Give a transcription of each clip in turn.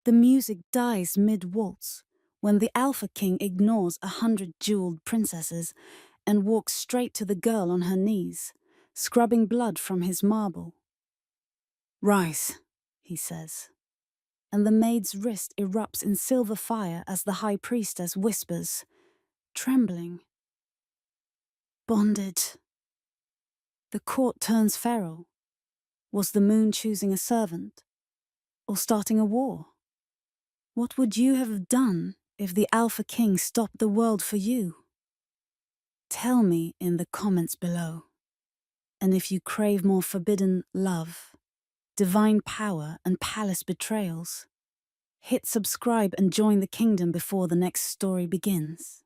The music dies mid-waltz when the Alpha King ignores 100 jeweled princesses and walks straight to the girl on her knees, scrubbing blood from his marble. "Rise," he says, and the maid's wrist erupts in silver fire as the high priestess whispers, trembling, "Bonded." The court turns feral. Was the moon choosing a servant? Or starting a war? What would you have done if the Alpha King stopped the world for you? Tell me in the comments below. And if you crave more forbidden love, divine power and palace betrayals, hit subscribe and join the kingdom before the next story begins.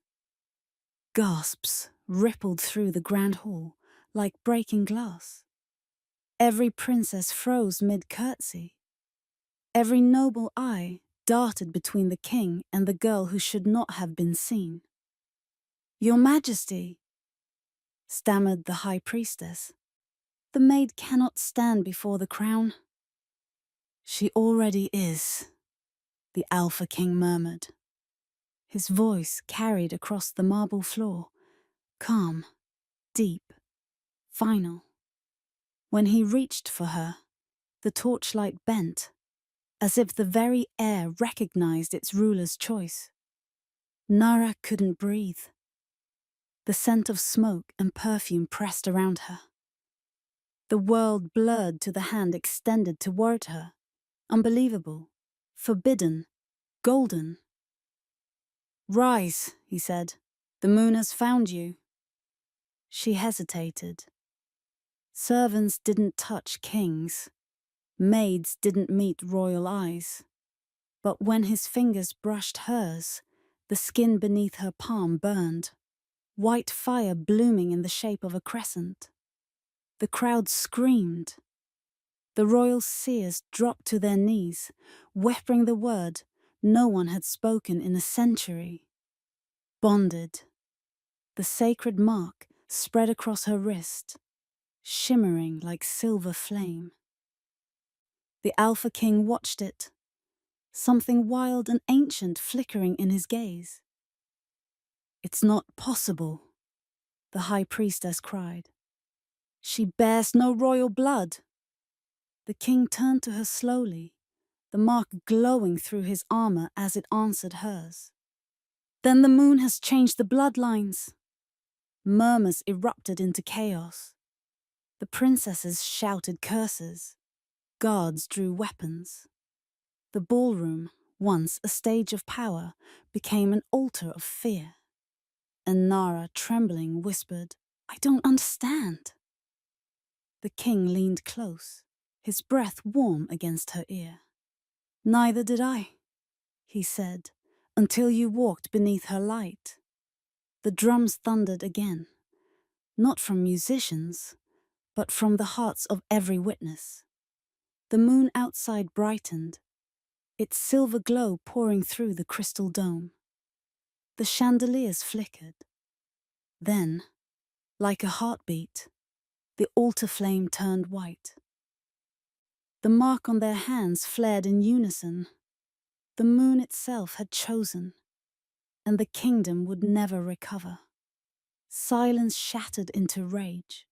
Gasps rippled through the grand hall like breaking glass. Every princess froze mid-curtsy. Every noble eye darted between the king and the girl who should not have been seen. "Your Majesty," stammered the high priestess, "the maid cannot stand before the crown." "She already is," the Alpha King murmured. His voice carried across the marble floor, calm, deep, final. When he reached for her, the torchlight bent, as if the very air recognized its ruler's choice. Nara couldn't breathe. The scent of smoke and perfume pressed around her. The world blurred to the hand extended toward her, unbelievable, forbidden, golden. "Rise," he said. "The moon has found you." She hesitated. Servants didn't touch kings. Maids didn't meet royal eyes. But when his fingers brushed hers, the skin beneath her palm burned, white fire blooming in the shape of a crescent. The crowd screamed. The royal seers dropped to their knees, whispering the word no one had spoken in a century. Bonded. The sacred mark spread across her wrist, shimmering like silver flame. The Alpha King watched it, something wild and ancient flickering in his gaze. "It's not possible," the high priestess cried. "She bears no royal blood." The king turned to her slowly, the mark glowing through his armor as it answered hers. "Then the moon has changed the bloodlines." Murmurs erupted into chaos. The princesses shouted curses. Guards drew weapons. The ballroom, once a stage of power, became an altar of fear. And Nara, trembling, whispered, "I don't understand." The king leaned close, his breath warm against her ear. "Neither did I," he said, "until you walked beneath her light." The drums thundered again, not from musicians, but from the hearts of every witness. The moon outside brightened, its silver glow pouring through the crystal dome. The chandeliers flickered. Then, like a heartbeat, the altar flame turned white. The mark on their hands flared in unison. The moon itself had chosen, and the kingdom would never recover. Silence shattered into rage.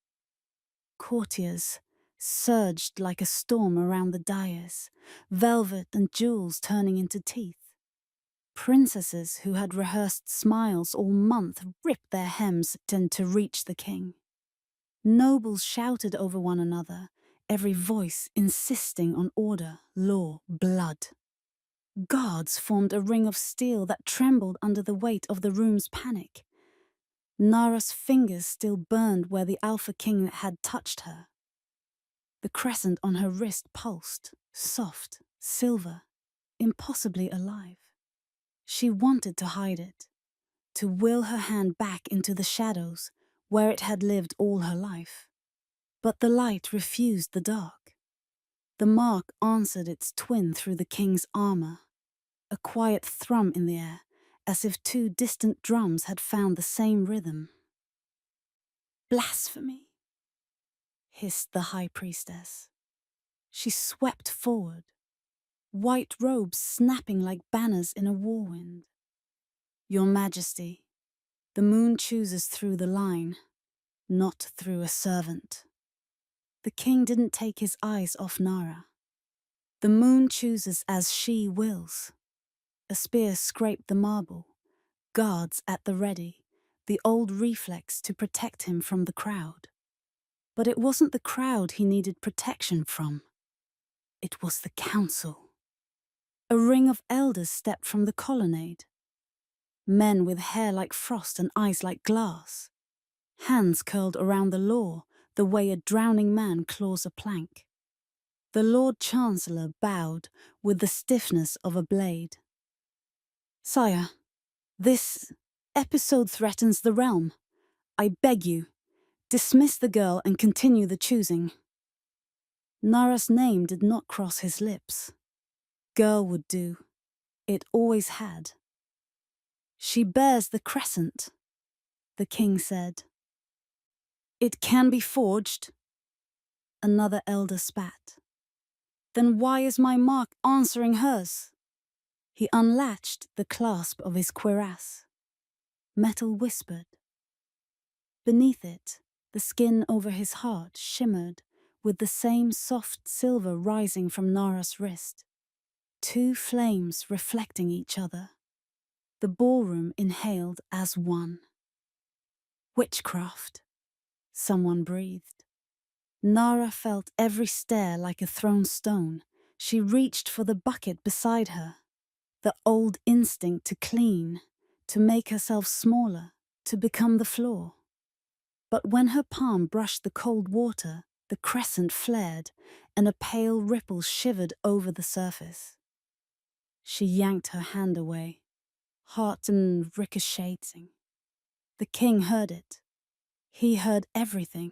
Courtiers surged like a storm around the dais, velvet and jewels turning into teeth. Princesses who had rehearsed smiles all month ripped their hems to reach the king. Nobles shouted over one another, every voice insisting on order, law, blood. Guards formed a ring of steel that trembled under the weight of the room's panic. Nara's fingers still burned where the Alpha King had touched her. The crescent on her wrist pulsed, soft, silver, impossibly alive. She wanted to hide it, to will her hand back into the shadows where it had lived all her life. But the light refused the dark. The mark answered its twin through the king's armor, a quiet thrum in the air, as if two distant drums had found the same rhythm. "Blasphemy," hissed the high priestess. She swept forward. white robes snapping like banners in a whirlwind. Your Majesty, the moon chooses through the line, not through a servant. The king didn't take his eyes off Nara. The moon chooses as she wills. A spear scraped the marble, guards at the ready, the old reflex to protect him from the crowd. But it wasn't the crowd he needed protection from. It was the council. A ring of elders stepped from the colonnade. Men with hair like frost and eyes like glass. Hands curled around the law, the way a drowning man claws a plank. The Lord Chancellor bowed with the stiffness of a blade. Sire, this episode threatens the realm. I beg you, dismiss the girl and continue the choosing. Nara's name did not cross his lips. Girl would do. It always had. She bears the crescent, the king said. It can be forged. Another elder spat. Then why is my mark answering hers? He unlatched the clasp of his cuirass. Metal whispered. Beneath it, the skin over his heart shimmered with the same soft silver rising from Nara's wrist. Two flames reflecting each other. The ballroom inhaled as one. Witchcraft, someone breathed. Nara felt every stare like a thrown stone. She reached for the bucket beside her. The old instinct to clean, to make herself smaller, to become the floor. But when her palm brushed the cold water, the crescent flared, and a pale ripple shivered over the surface. She yanked her hand away, heart and ricocheting. The king heard it. He heard everything.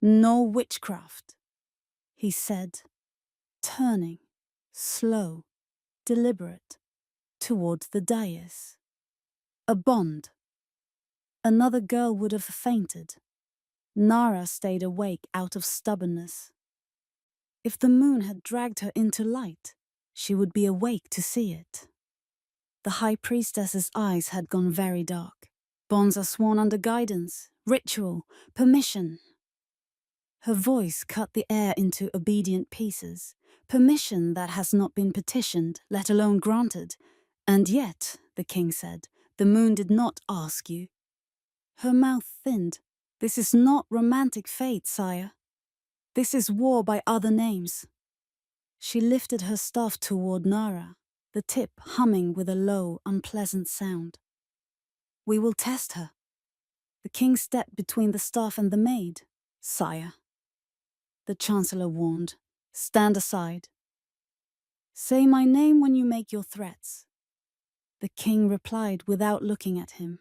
No witchcraft, he said, turning, slow, deliberate, toward the dais. A bond. Another girl would have fainted. Nara stayed awake out of stubbornness. If the moon had dragged her into light, she would be awake to see it. The high priestess's eyes had gone very dark. Bonds are sworn under guidance, ritual, permission. Her voice cut the air into obedient pieces, permission that has not been petitioned, let alone granted. And yet, the king said, the moon did not ask you. Her mouth thinned. This is not romantic fate, sire. This is war by other names. She lifted her staff toward Nara, the tip humming with a low, unpleasant sound. We will test her. The king stepped between the staff and the maid. Sire. The chancellor warned. Stand aside. Say my name when you make your threats. The king replied without looking at him.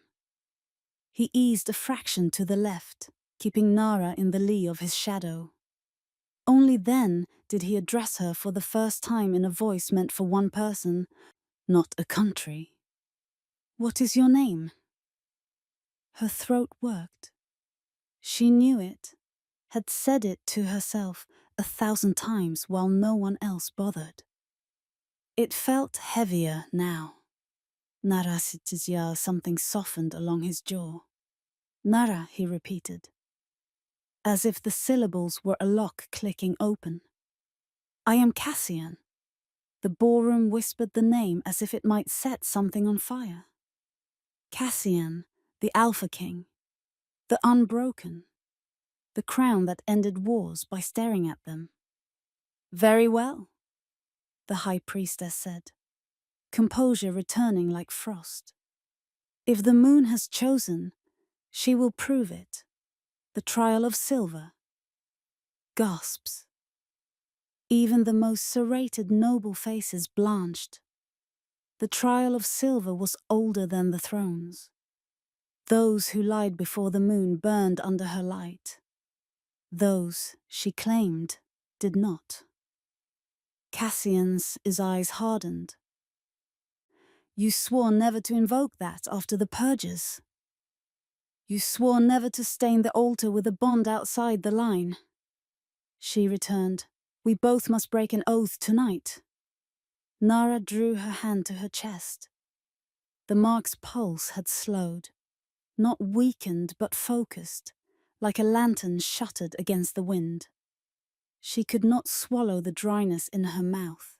He eased a fraction to the left, keeping Nara in the lee of his shadow. Only then did he address her for the first time in a voice meant for one person, not a country. What is your name? Her throat worked. She knew it, had said it to herself 1,000 times while no one else bothered. It felt heavier now. Narasitizya, something softened along his jaw. Nara, he repeated, as if the syllables were a lock clicking open. I am Cassian. The ballroom whispered the name as if it might set something on fire. Cassian, the Alpha King, the unbroken, the crown that ended wars by staring at them. Very well, the high priestess said, composure returning like frost. If the moon has chosen, she will prove it. The trial of silver. Gasps. Even the most serrated noble faces blanched. The trial of silver was older than the thrones. Those who lied before the moon burned under her light. Those, she claimed, did not. Cassian's eyes hardened. You swore never to invoke that after the purges. You swore never to stain the altar with a bond outside the line. She returned, we both must break an oath tonight. Nara drew her hand to her chest. The mark's pulse had slowed, not weakened but focused, like a lantern shuttered against the wind. She could not swallow the dryness in her mouth.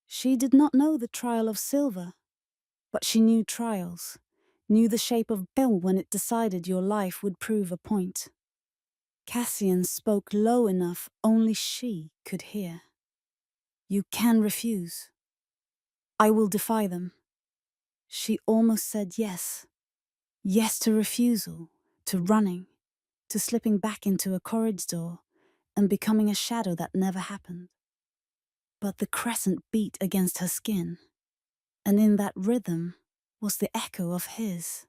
She did not know the trial of silver, but she knew trials, knew the shape of bell when it decided your life would prove a point. Cassian spoke low enough only she could hear. You can refuse. I will defy them. She almost said yes. Yes to refusal, to running, to slipping back into a corridor and becoming a shadow that never happened. But the crescent beat against her skin, and in that rhythm was the echo of his,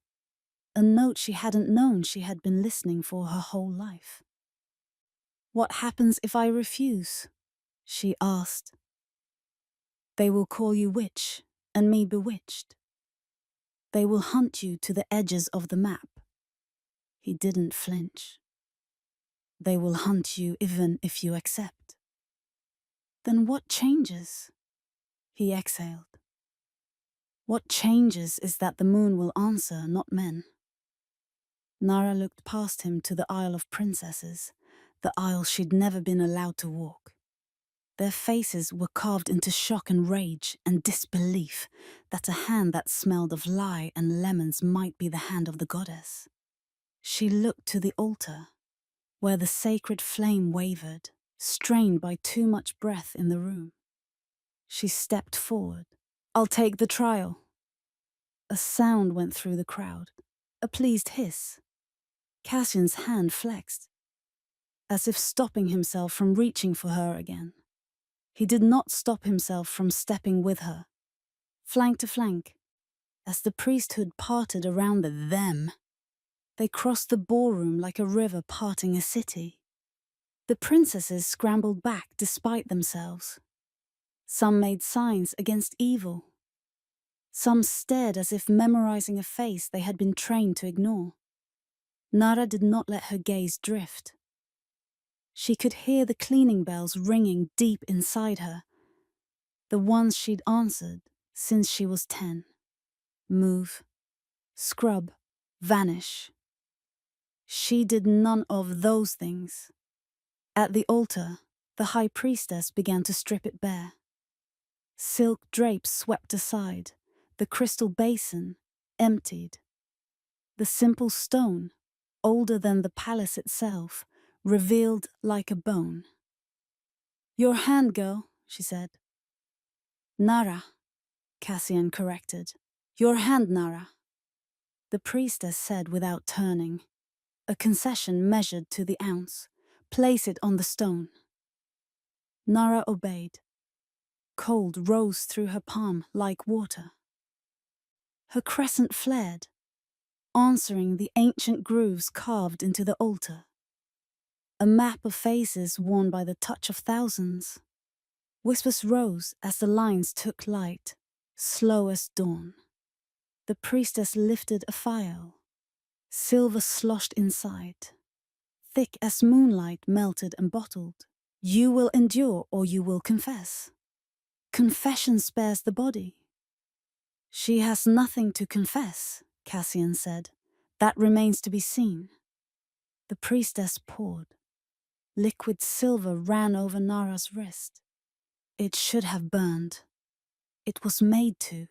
a note she hadn't known she had been listening for her whole life. What happens if I refuse? She asked. They will call you witch, and me bewitched. They will hunt you to the edges of the map. He didn't flinch. They will hunt you even if you accept. Then what changes? He exhaled. What changes is that the moon will answer, not men. Nara looked past him to the Isle of Princesses, the isle she'd never been allowed to walk. Their faces were carved into shock and rage and disbelief that a hand that smelled of lye and lemons might be the hand of the goddess. She looked to the altar, where the sacred flame wavered, strained by too much breath in the room. She stepped forward. I'll take the trial. A sound went through the crowd, a pleased hiss. Cassian's hand flexed, as if stopping himself from reaching for her again. He did not stop himself from stepping with her, flank to flank, as the priesthood parted around them. They crossed the ballroom like a river parting a city. The princesses scrambled back despite themselves. Some made signs against evil. Some stared as if memorizing a face they had been trained to ignore. Nara did not let her gaze drift. She could hear the cleaning bells ringing deep inside her, the ones she'd answered since she was 10. Move, scrub, vanish. She did none of those things. At the altar, the high priestess began to strip it bare. Silk drapes swept aside, the crystal basin emptied. The simple stone, older than the palace itself, revealed like a bone. Your hand, girl, she said. Nara, Cassian corrected. Your hand, Nara. The priestess said without turning, a concession measured to the ounce. Place it on the stone. Nara obeyed. Cold rose through her palm like water. Her crescent flared, answering the ancient grooves carved into the altar. A map of faces worn by the touch of thousands. Whispers rose as the lines took light, slow as dawn. The priestess lifted a phial. Silver sloshed inside. Thick as moonlight melted and bottled. You will endure or you will confess. Confession spares the body. She has nothing to confess, Cassian said. That remains to be seen. The priestess poured. Liquid silver ran over Nara's wrist. It should have burned. It was made to.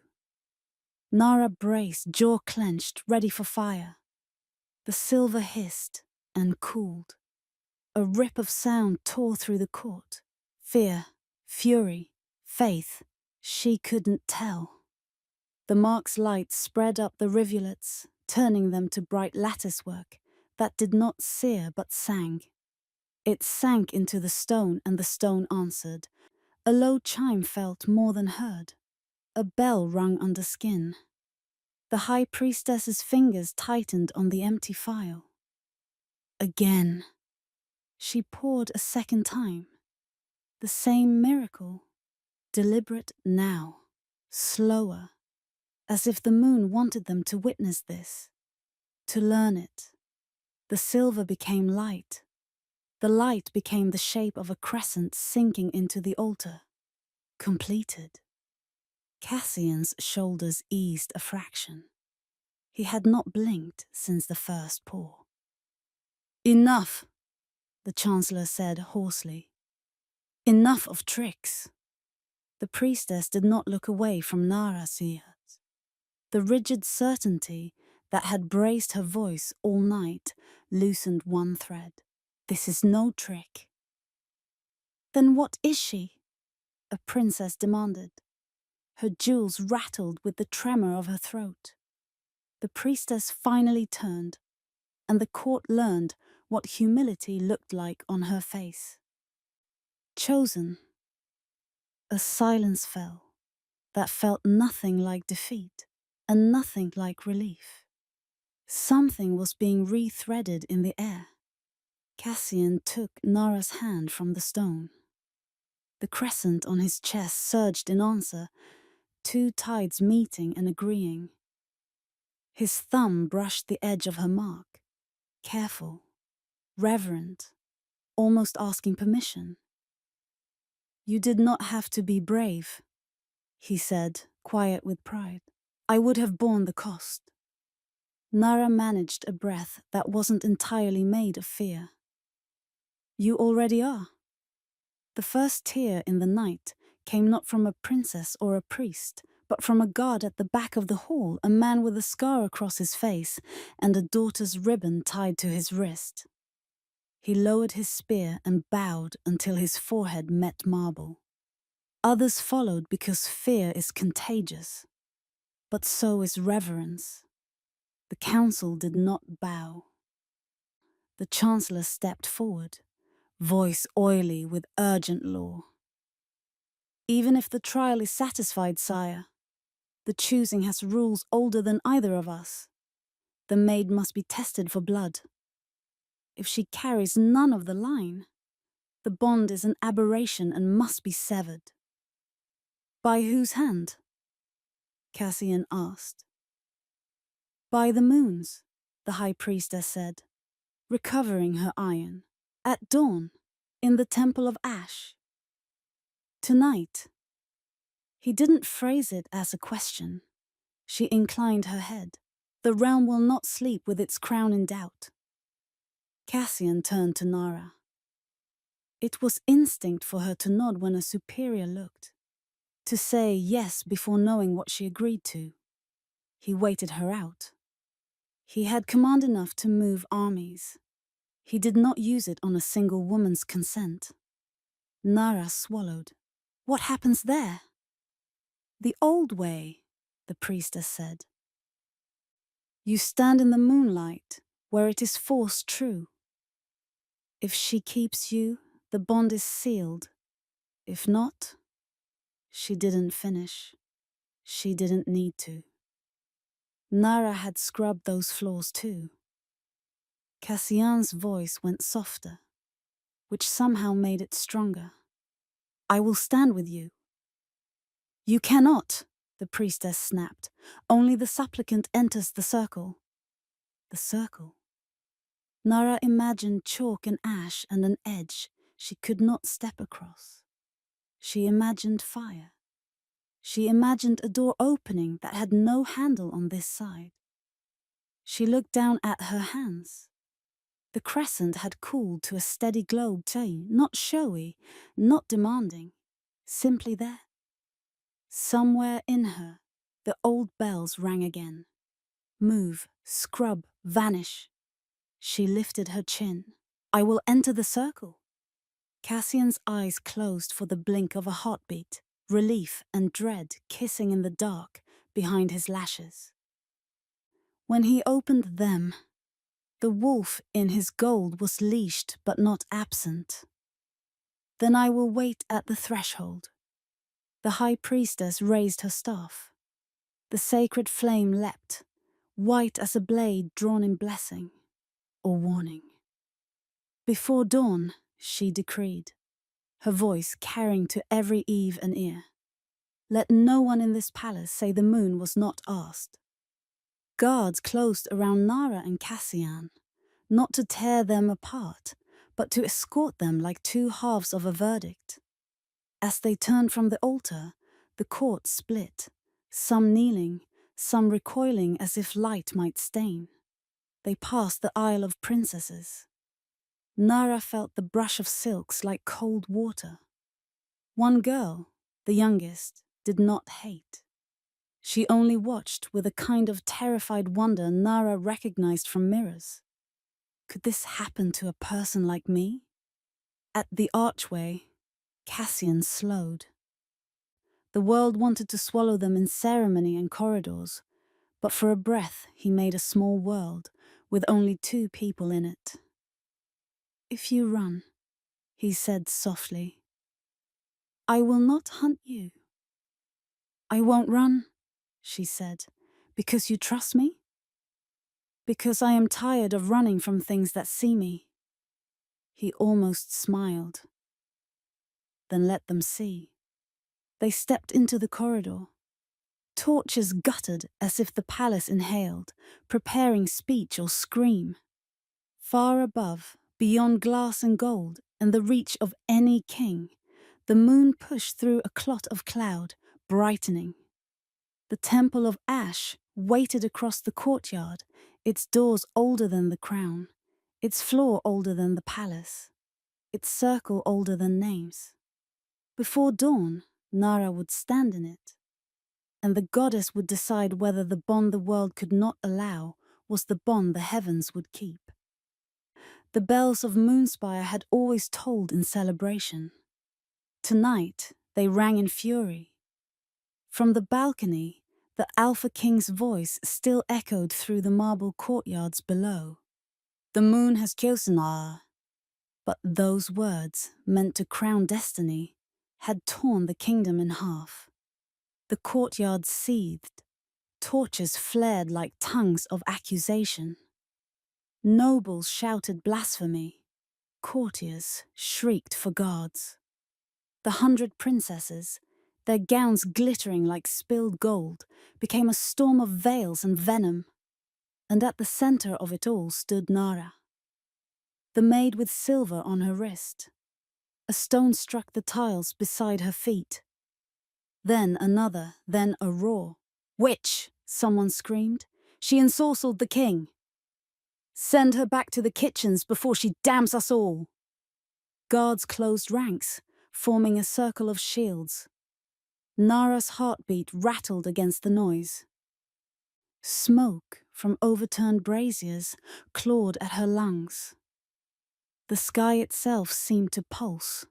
Nara braced, jaw clenched, ready for fire. The silver hissed and cooled. A rip of sound tore through the court. Fear, fury, faith, she couldn't tell. The mark's light spread up the rivulets, turning them to bright latticework that did not sear but sang. It sank into the stone and the stone answered. A low chime felt more than heard. A bell rung under skin. The high priestess's fingers tightened on the empty phial. Again. She poured a second time. The same miracle. Deliberate now. Slower. As if the moon wanted them to witness this. To learn it. The silver became light. The light became the shape of a crescent sinking into the altar. Completed. Cassian's shoulders eased a fraction. He had not blinked since the first pour. "Enough," the Chancellor said hoarsely. "Enough of tricks." The priestess did not look away from Nara Siyat. The rigid certainty that had braced her voice all night loosened one thread. "This is no trick." "Then what is she?" a princess demanded. Her jewels rattled with the tremor of her throat. The priestess finally turned, and the court learned what humility looked like on her face. "Chosen." A silence fell that felt nothing like defeat and nothing like relief. Something was being rethreaded in the air. Cassian took Nara's hand from the stone. The crescent on his chest surged in answer, two tides meeting and agreeing. His thumb brushed the edge of her mark, careful, reverent, almost asking permission. "You did not have to be brave," he said, quiet with pride. "I would have borne the cost." Nara managed a breath that wasn't entirely made of fear. "You already are." The first tear in the night came not from a princess or a priest, but from a guard at the back of the hall, a man with a scar across his face and a daughter's ribbon tied to his wrist. He lowered his spear and bowed until his forehead met marble. Others followed because fear is contagious, but so is reverence. The council did not bow. The Chancellor stepped forward, voice oily with urgent law. "Even if the trial is satisfied, sire, the choosing has rules older than either of us. The maid must be tested for blood. If she carries none of the line, the bond is an aberration and must be severed." "By whose hand?" Cassian asked. "By the moon's," the high priestess said, recovering her iron. "At dawn, in the temple of Ash. Tonight." He didn't phrase it as a question. She inclined her head. "The realm will not sleep with its crown in doubt." Cassian turned to Nara. It was instinct for her to nod when a superior looked, to say yes before knowing what she agreed to. He waited her out. He had command enough to move armies. He did not use it on a single woman's consent. Nara swallowed. "What happens there?" "The old way," the priestess said. "You stand in the moonlight, where it is forced true. If she keeps you, the bond is sealed. If not..." She didn't finish. She didn't need to. Nara had scrubbed those floors too. Cassian's voice went softer, which somehow made it stronger. "I will stand with you." "You cannot," the priestess snapped. "Only the supplicant enters the circle." The circle. Nara imagined chalk and ash and an edge she could not step across. She imagined fire. She imagined a door opening that had no handle on this side. She looked down at her hands. The crescent had cooled to a steady glow, not showy, not demanding, simply there. Somewhere in her, the old bells rang again. Move, scrub, vanish. She lifted her chin. "I will enter the circle." Cassian's eyes closed for the blink of a heartbeat, relief and dread kissing in the dark behind his lashes. When he opened them, the wolf in his gold was leashed but not absent. "Then I will wait at the threshold." The high priestess raised her staff. The sacred flame leapt, white as a blade drawn in blessing or warning. "Before dawn," she decreed, her voice carrying to every eve an ear. "Let no one in this palace say the moon was not asked." Guards closed around Nara and Cassian, not to tear them apart, but to escort them like two halves of a verdict. As they turned from the altar, the court split. some kneeling, some recoiling as if light might stain. They passed the Isle of Princesses. Nara felt the brush of silks like cold water. One girl, the youngest, did not hate. She only watched with a kind of terrified wonder Nara recognized from mirrors. Could this happen to a person like me? At the archway, Cassian slowed. The world wanted to swallow them in ceremony and corridors, but for a breath he made a small world with only 2 people in it. "If you run," he said softly, "I will not hunt you." "I won't run," she said, "because you trust me? Because I am tired of running from things that see me." He almost smiled. Then let them see. They stepped into the corridor. Torches guttered as if the palace inhaled, preparing speech or scream. Far above, beyond glass and gold and the reach of any king, the moon pushed through a clot of cloud, brightening. The temple of ash waited across the courtyard, its doors older than the crown, its floor older than the palace, its circle older than names. Before dawn, Nara would stand in it, and the goddess would decide whether the bond the world could not allow was the bond the heavens would keep. The bells of Moonspire had always tolled in celebration. Tonight, they rang in fury. From the balcony, the Alpha King's voice still echoed through the marble courtyards below. "The moon has chosen our..." But those words, meant to crown destiny, had torn the kingdom in half. The courtyard seethed. Torches flared like tongues of accusation. Nobles shouted blasphemy. Courtiers shrieked for guards. The 100 princesses, their gowns glittering like spilled gold, became a storm of veils and venom. And at the center of it all stood Nara, the maid with silver on her wrist. A stone struck the tiles beside her feet. Then another, then a roar. "Witch!" someone screamed. "She ensorcelled the king. Send her back to the kitchens before she damns us all." Guards closed ranks, forming a circle of shields. Nara's heartbeat rattled against the noise. Smoke from overturned braziers clawed at her lungs. The sky itself seemed to pulse.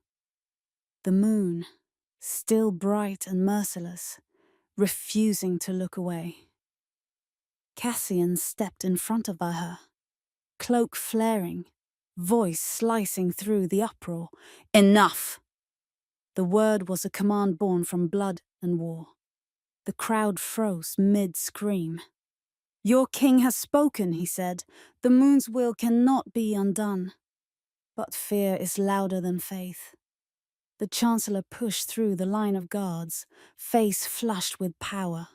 The moon, still bright and merciless, refusing to look away. Cassian stepped in front of her, cloak flaring, voice slicing through the uproar. "Enough!" The word was a command born from blood and war. The crowd froze mid-scream. "Your king has spoken," he said. "The moon's will cannot be undone." But fear is louder than faith. The Chancellor pushed through the line of guards, face flushed with power.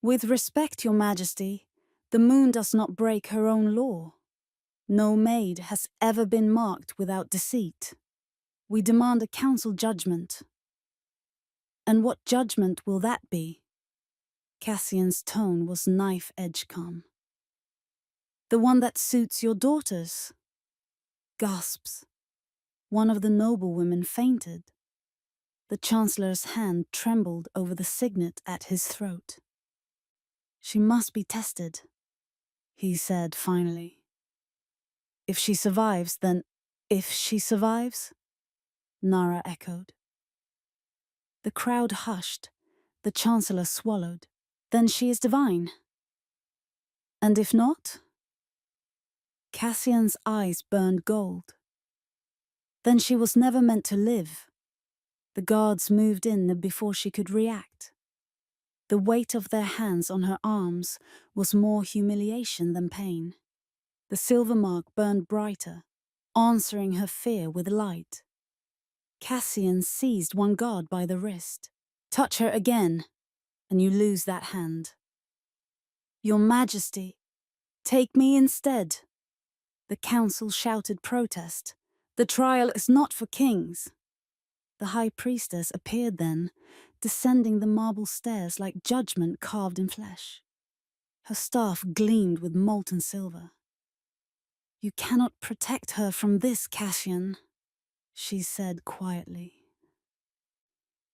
"With respect, Your Majesty, the moon does not break her own law. No maid has ever been marked without deceit. We demand a council judgment." "And what judgment will that be?" Cassian's tone was knife-edge calm. "The one that suits your daughters." Gasps. One of the noblewomen fainted. The Chancellor's hand trembled over the signet at his throat. "She must be tested," he said finally. "If she survives, then..." "If she survives?" Nara echoed. The crowd hushed. The Chancellor swallowed. "Then she is divine." "And if not?" Cassian's eyes burned gold. "Then she was never meant to live." The guards moved in before she could react. The weight of their hands on her arms was more humiliation than pain. The silver mark burned brighter, answering her fear with light. Cassian seized one guard by the wrist. "Touch her again, and you lose that hand." "Your Majesty, take me instead." The council shouted protest. "The trial is not for kings." The high priestess appeared then, descending the marble stairs like judgment carved in flesh. Her staff gleamed with molten silver. "You cannot protect her from this, Cassian," she said quietly.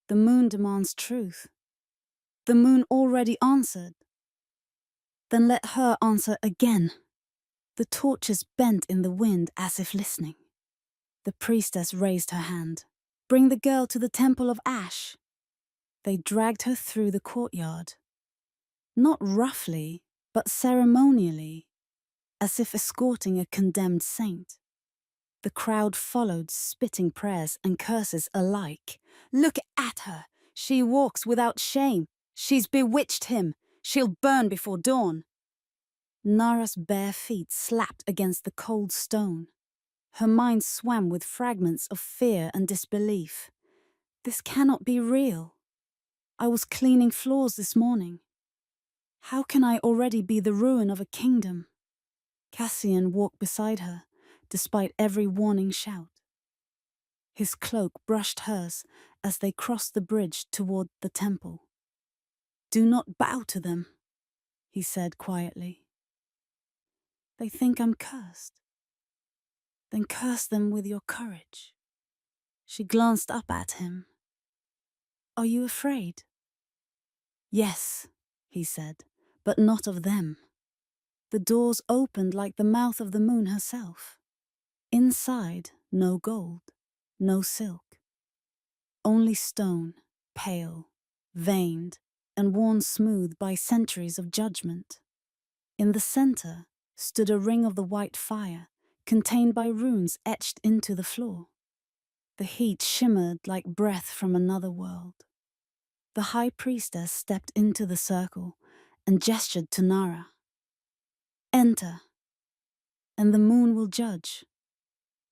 "The moon demands truth. The moon already answered. Then let her answer again." The torches bent in the wind as if listening. The priestess raised her hand. "Bring the girl to the temple of ash." They dragged her through the courtyard. Not roughly, but ceremonially, as if escorting a condemned saint. The crowd followed, spitting prayers and curses alike. "Look at her! She walks without shame. She's bewitched him. She'll burn before dawn." Nara's bare feet slapped against the cold stone. Her mind swam with fragments of fear and disbelief. This cannot be real. I was cleaning floors this morning. How can I already be the ruin of a kingdom? Cassian walked beside her, despite every warning shout. His cloak brushed hers as they crossed the bridge toward the temple. "Do not bow to them," he said quietly. "They think I'm cursed. Then curse them with your courage." She glanced up at him. "Are you afraid?" "Yes," he said, "but not of them." The doors opened like the mouth of the moon herself. Inside, no gold, no silk. Only stone, pale, veined, and worn smooth by centuries of judgment. In the center stood a ring of the white fire, contained by runes etched into the floor. The heat shimmered like breath from another world. The high priestess stepped into the circle and gestured to Nara. "Enter, and the moon will judge.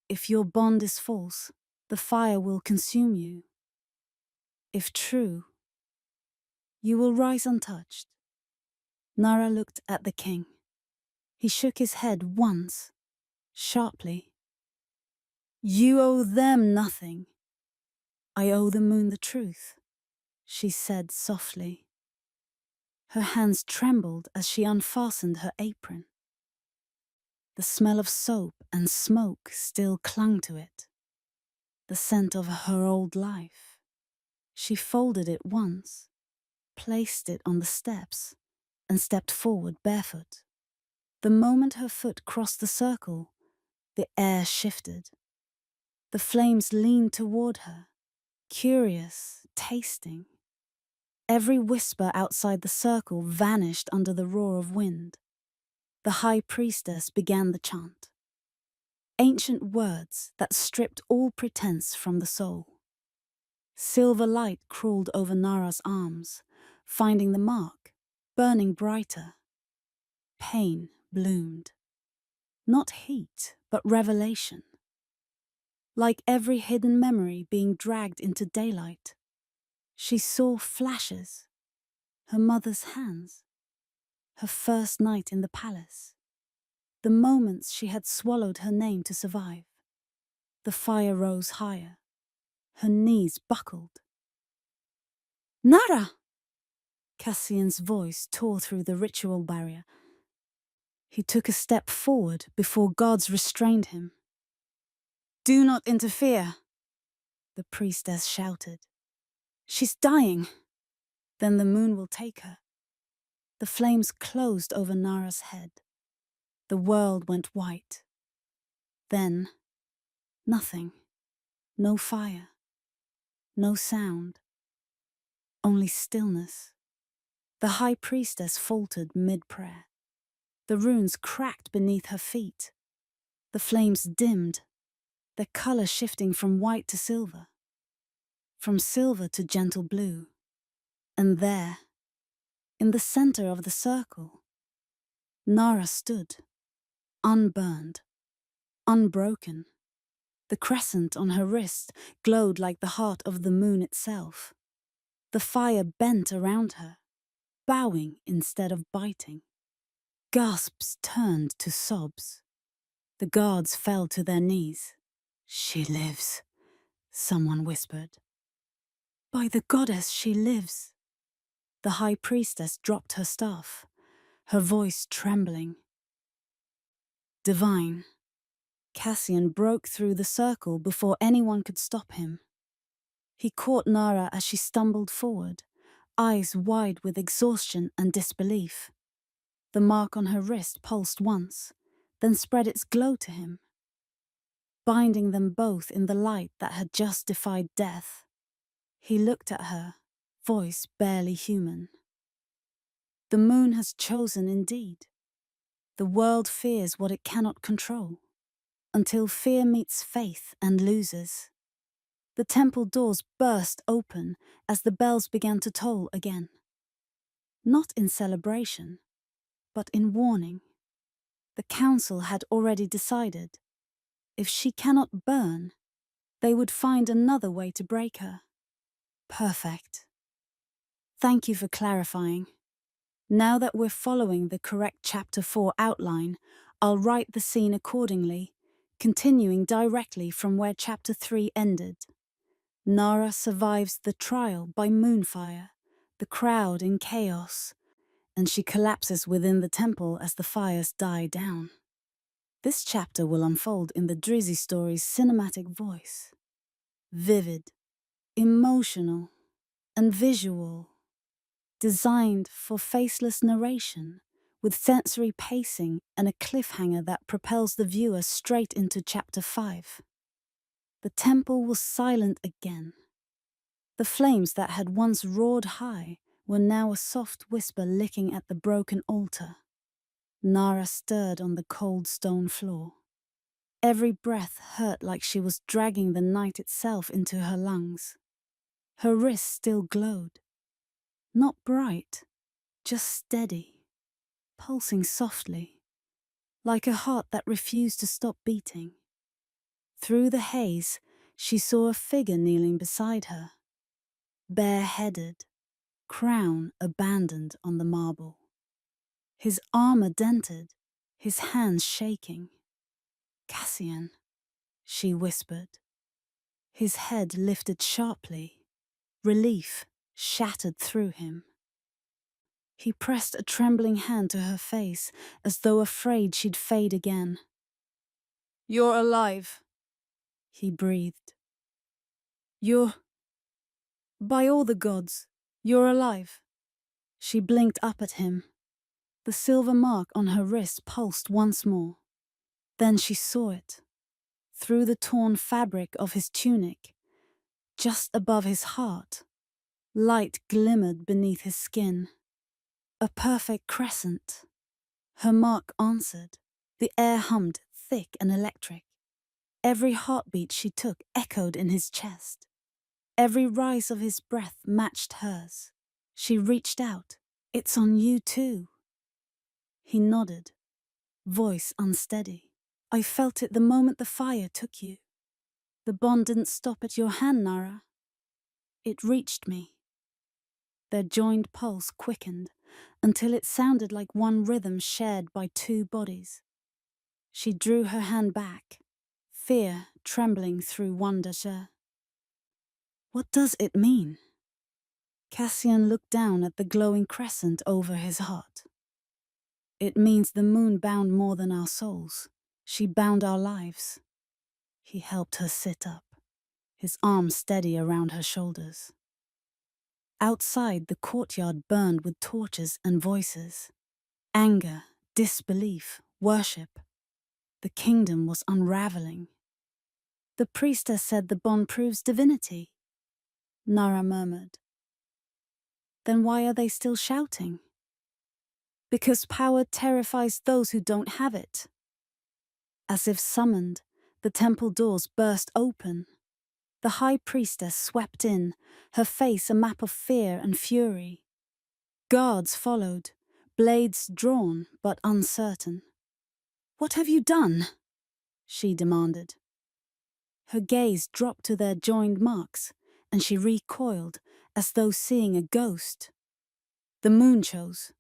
If your bond is false, the fire will consume you. If true, you will rise untouched." Nara looked at the king. He shook his head once, sharply. "You owe them nothing. I owe the moon the truth," she said softly. Her hands trembled as she unfastened her apron. The smell of soap and smoke still clung to it. The scent of her old life. She folded it once, placed it on the steps, and stepped forward barefoot. The moment her foot crossed the circle, the air shifted. The flames leaned toward her, curious, tasting. Every whisper outside the circle vanished under the roar of wind. The high priestess began the chant. Ancient words that stripped all pretense from the soul. Silver light crawled over Nara's arms, finding the mark, burning brighter. Pain bloomed. Not heat, but revelation. Like every hidden memory being dragged into daylight. She saw flashes. Her mother's hands. Her first night in the palace. The moments she had swallowed her name to survive. The fire rose higher. Her knees buckled. "Nara!" Cassian's voice tore through the ritual barrier. He took a step forward before gods restrained him. "Do not interfere," the priestess shouted. "She's dying. Then the moon will take her." The flames closed over Nara's head. The world went white. Then, nothing. No fire. No sound. Only stillness. The high priestess faltered mid-prayer. The runes cracked beneath her feet. The flames dimmed, their color shifting from white to silver. From silver to gentle blue. And there, in the center of the circle, Nara stood, unburned, unbroken. The crescent on her wrist glowed like the heart of the moon itself. The fire bent around her, bowing instead of biting. Gasps turned to sobs. The guards fell to their knees. "She lives," someone whispered. By the goddess, she lives. The high priestess dropped her staff, her voice trembling. Divine. Cassian broke through the circle before anyone could stop him. He caught Nara as she stumbled forward, eyes wide with exhaustion and disbelief. The mark on her wrist pulsed once, then spread its glow to him, binding them both in the light that had just defied death. He looked at her, voice barely human. The moon has chosen indeed. The world fears what it cannot control, until fear meets faith and loses. The temple doors burst open as the bells began to toll again. Not in celebration, but in warning. The council had already decided. If she cannot burn, they would find another way to break her. Perfect. Thank you for clarifying. Now that we're following the correct Chapter 4 outline, I'll write the scene accordingly, continuing directly from where Chapter 3 ended. Nara survives the trial by moonfire, the crowd in chaos, and she collapses within the temple as the fires die down. This chapter will unfold in the Drizzy story's cinematic voice. Vivid, emotional, and visual. Designed for faceless narration, with sensory pacing and a cliffhanger that propels the viewer straight into Chapter 5. The temple was silent again. The flames that had once roared high were now a soft whisper licking at the broken altar. Nara stirred on the cold stone floor. Every breath hurt like she was dragging the night itself into her lungs. Her wrist still glowed. Not bright, just steady, pulsing softly, like a heart that refused to stop beating. Through the haze, she saw a figure kneeling beside her, bareheaded, crown abandoned on the marble. His armor dented, his hands shaking. Cassian, she whispered. His head lifted sharply, relief shattered through him. He pressed a trembling hand to her face, as though afraid she'd fade again. "You're alive," he breathed. By all the gods, you're alive." She blinked up at him. The silver mark on her wrist pulsed once more. Then she saw it. Through the torn fabric of his tunic, just above his heart, light glimmered beneath his skin. A perfect crescent. Her mark answered. The air hummed, thick and electric. Every heartbeat she took echoed in his chest. Every rise of his breath matched hers. She reached out. "It's on you too." He nodded, voice unsteady. "I felt it the moment the fire took you. The bond didn't stop at your hand, Nara. It reached me." Their joined pulse quickened until it sounded like one rhythm shared by two bodies. She drew her hand back, fear trembling through wonder. "What does it mean?" Cassian looked down at the glowing crescent over his heart. "It means the moon bound more than our souls. She bound our lives." He helped her sit up, his arm steady around her shoulders. Outside, the courtyard burned with torches and voices. Anger, disbelief, worship. The kingdom was unraveling. "The priestess said the bond proves divinity," Nara murmured. "Then why are they still shouting?" "Because power terrifies those who don't have it." As if summoned, the temple doors burst open. The high priestess swept in, her face a map of fear and fury. Guards followed, blades drawn but uncertain. "What have you done?" she demanded. Her gaze dropped to their joined marks, and she recoiled as though seeing a ghost. "The moon chose,"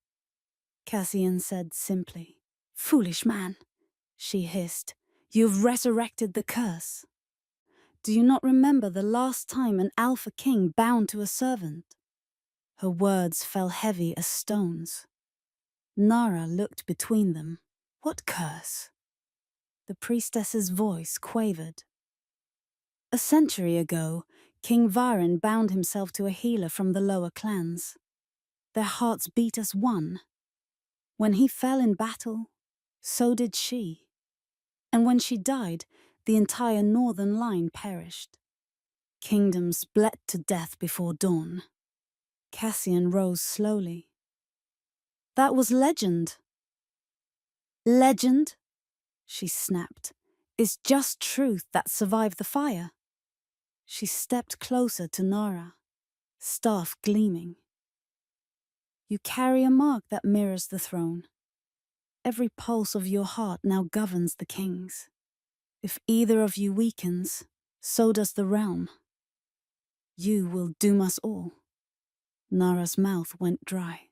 Cassian said simply. "Foolish man," she hissed. "You've resurrected the curse." Do you not remember the last time an Alpha King bound to a servant? Her words fell heavy as stones. Nara looked between them. What curse? The priestess's voice quavered. A century ago, King Varin bound himself to a healer from the lower clans. Their hearts beat as one. When he fell in battle, so did she. And when she died, the entire northern line perished. Kingdoms bled to death before dawn. Cassian rose slowly. That was legend. Legend, she snapped, is just truth that survived the fire. She stepped closer to Nara, staff gleaming. You carry a mark that mirrors the throne. Every pulse of your heart now governs the king's. If either of you weakens, so does the realm. You will doom us all. Nara's mouth went dry.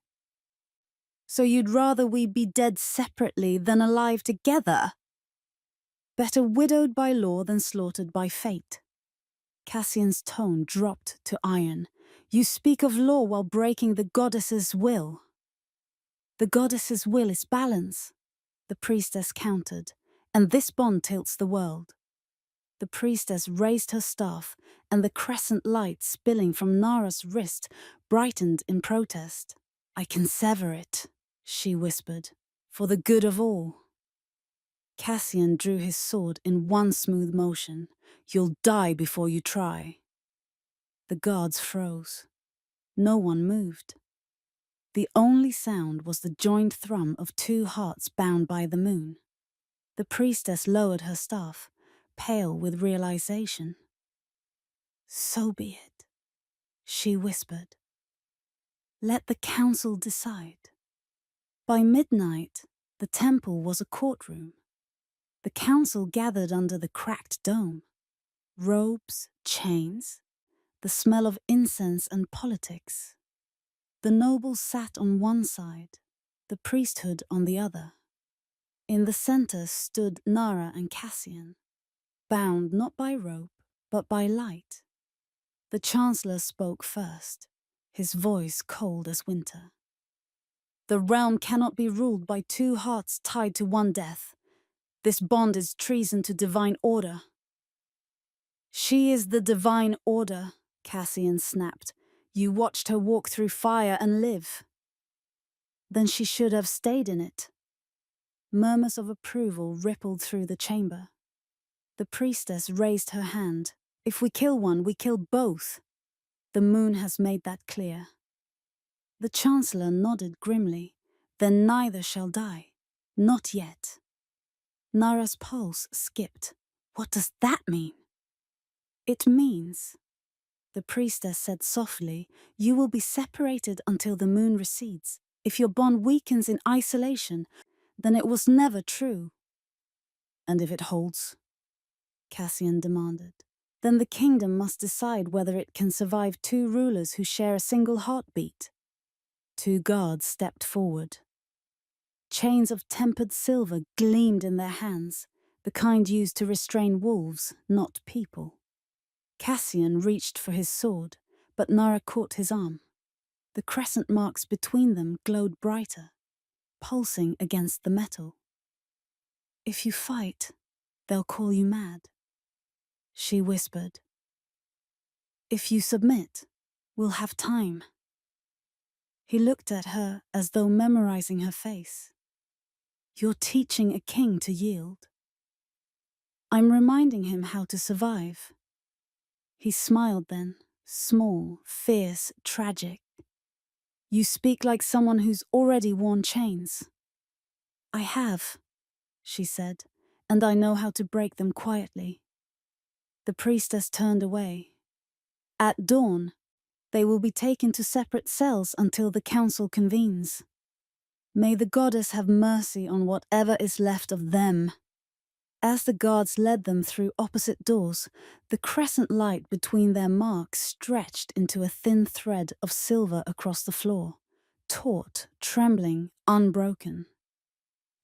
So you'd rather we be dead separately than alive together? Better widowed by law than slaughtered by fate. Cassian's tone dropped to iron. You speak of law while breaking the goddess's will. The goddess's will is balance, the priestess countered, and this bond tilts the world. The priestess raised her staff, and the crescent light spilling from Nara's wrist brightened in protest. I can sever it, she whispered, for the good of all. Cassian drew his sword in one smooth motion. You'll die before you try. The guards froze. No one moved. The only sound was the joined thrum of two hearts bound by the moon. The priestess lowered her staff, pale with realization. So be it, she whispered. Let the council decide. By midnight, the temple was a courtroom. The council gathered under the cracked dome. Robes, chains, the smell of incense and politics. The nobles sat on one side, the priesthood on the other. In the center stood Nara and Cassian, bound not by rope, but by light. The chancellor spoke first, his voice cold as winter. The realm cannot be ruled by two hearts tied to one death. This bond is treason to divine order. She is the divine order, Cassian snapped. You watched her walk through fire and live. Then she should have stayed in it. Murmurs of approval rippled through the chamber. The priestess raised her hand. If we kill one, we kill both. The moon has made that clear. The chancellor nodded grimly. Then neither shall die. Not yet. Nara's pulse skipped. What does that mean? It means, the priestess said softly, you will be separated until the moon recedes. If your bond weakens in isolation, then it was never true. And if it holds? Cassian demanded. Then the kingdom must decide whether it can survive two rulers who share a single heartbeat. Two guards stepped forward. Chains of tempered silver gleamed in their hands, the kind used to restrain wolves, not people. Cassian reached for his sword, but Nara caught his arm. The crescent marks between them glowed brighter, pulsing against the metal. If you fight, they'll call you mad, she whispered. If you submit, we'll have time. He looked at her as though memorizing her face. You're teaching a king to yield. I'm reminding him how to survive. He smiled then, small, fierce, tragic. You speak like someone who's already worn chains. I have, she said, and I know how to break them quietly. The priestess turned away. At dawn, they will be taken to separate cells until the council convenes. May the goddess have mercy on whatever is left of them. As the guards led them through opposite doors, the crescent light between their marks stretched into a thin thread of silver across the floor, taut, trembling, unbroken.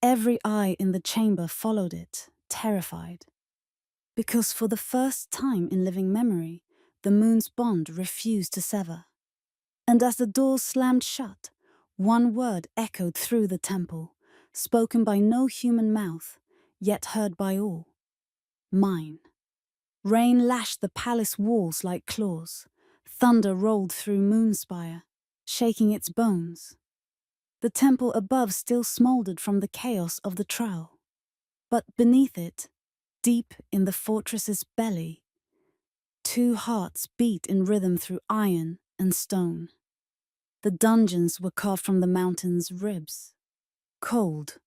Every eye in the chamber followed it, terrified. Because for the first time in living memory, the moon's bond refused to sever. And as the doors slammed shut, one word echoed through the temple, spoken by no human mouth, yet heard by all. Mine. Rain lashed the palace walls like claws. Thunder rolled through Moonspire, shaking its bones. The temple above still smoldered from the chaos of the trial. But beneath it, deep in the fortress's belly, two hearts beat in rhythm through iron and stone. The dungeons were carved from the mountain's ribs. Cold,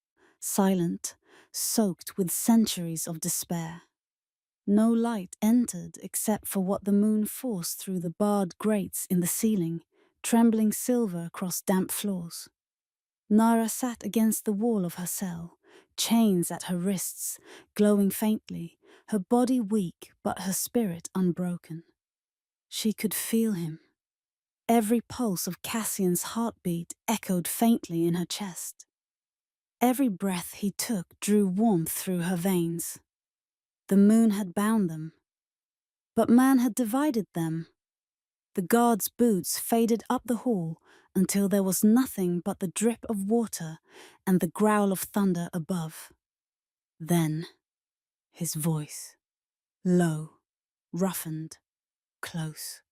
silent, soaked with centuries of despair. No light entered except for what the moon forced through the barred grates in the ceiling, trembling silver across damp floors. Nara sat against the wall of her cell, chains at her wrists, glowing faintly, her body weak but her spirit unbroken. She could feel him. Every pulse of Cassian's heartbeat echoed faintly in her chest. Every breath he took drew warmth through her veins. The moon had bound them, but man had divided them. The guard's boots faded up the hall until there was nothing but the drip of water and the growl of thunder above. Then, his voice, low, roughened, close.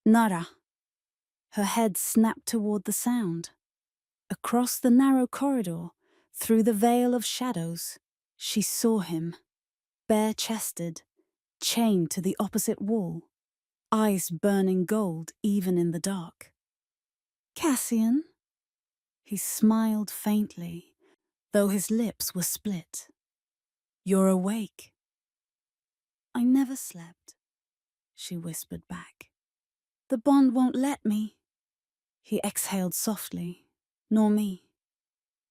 Nara. Her head snapped toward the sound. Across the narrow corridor, through the veil of shadows, she saw him, bare-chested, chained to the opposite wall, eyes burning gold even in the dark. Cassian? He smiled faintly, though his lips were split. You're awake. I never slept, she whispered back. The bond won't let me. He exhaled softly, nor me.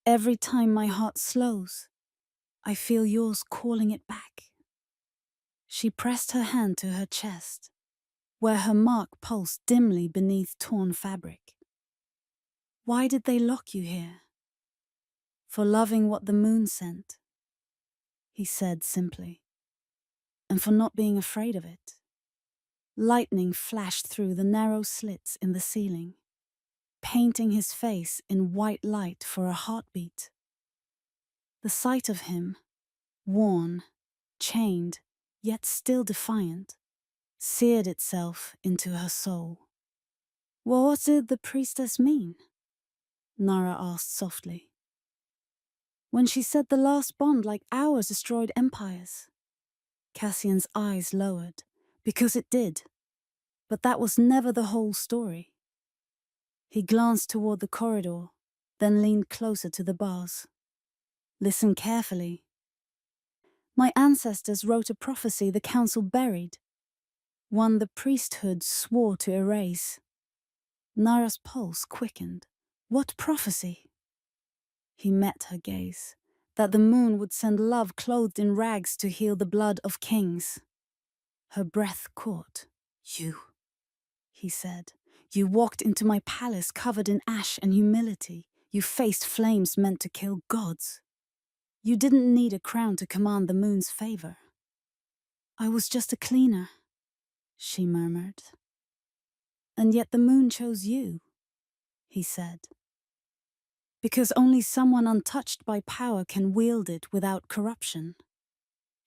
Every time my heart slows, I feel yours calling it back. She pressed her hand to her chest, where her mark pulsed dimly beneath torn fabric. Why did they lock you here? For loving what the moon sent, he said simply, and for not being afraid of it. Lightning flashed through the narrow slits in the ceiling, painting his face in white light for a heartbeat. The sight of him, worn, chained, yet still defiant, seared itself into her soul. Well, what did the priestess mean? Nara asked softly. When she said the last bond like ours destroyed empires. Cassian's eyes lowered, because it did. But that was never the whole story. He glanced toward the corridor, then leaned closer to the bars. Listen carefully. My ancestors wrote a prophecy the council buried, one the priesthood swore to erase. Nara's pulse quickened. What prophecy? He met her gaze, that the moon would send love clothed in rags to heal the blood of kings. Her breath caught. You, he said. You walked into my palace covered in ash and humility. You faced flames meant to kill gods. You didn't need a crown to command the moon's favor. I was just a cleaner, she murmured. And yet the moon chose you, he said. Because only someone untouched by power can wield it without corruption.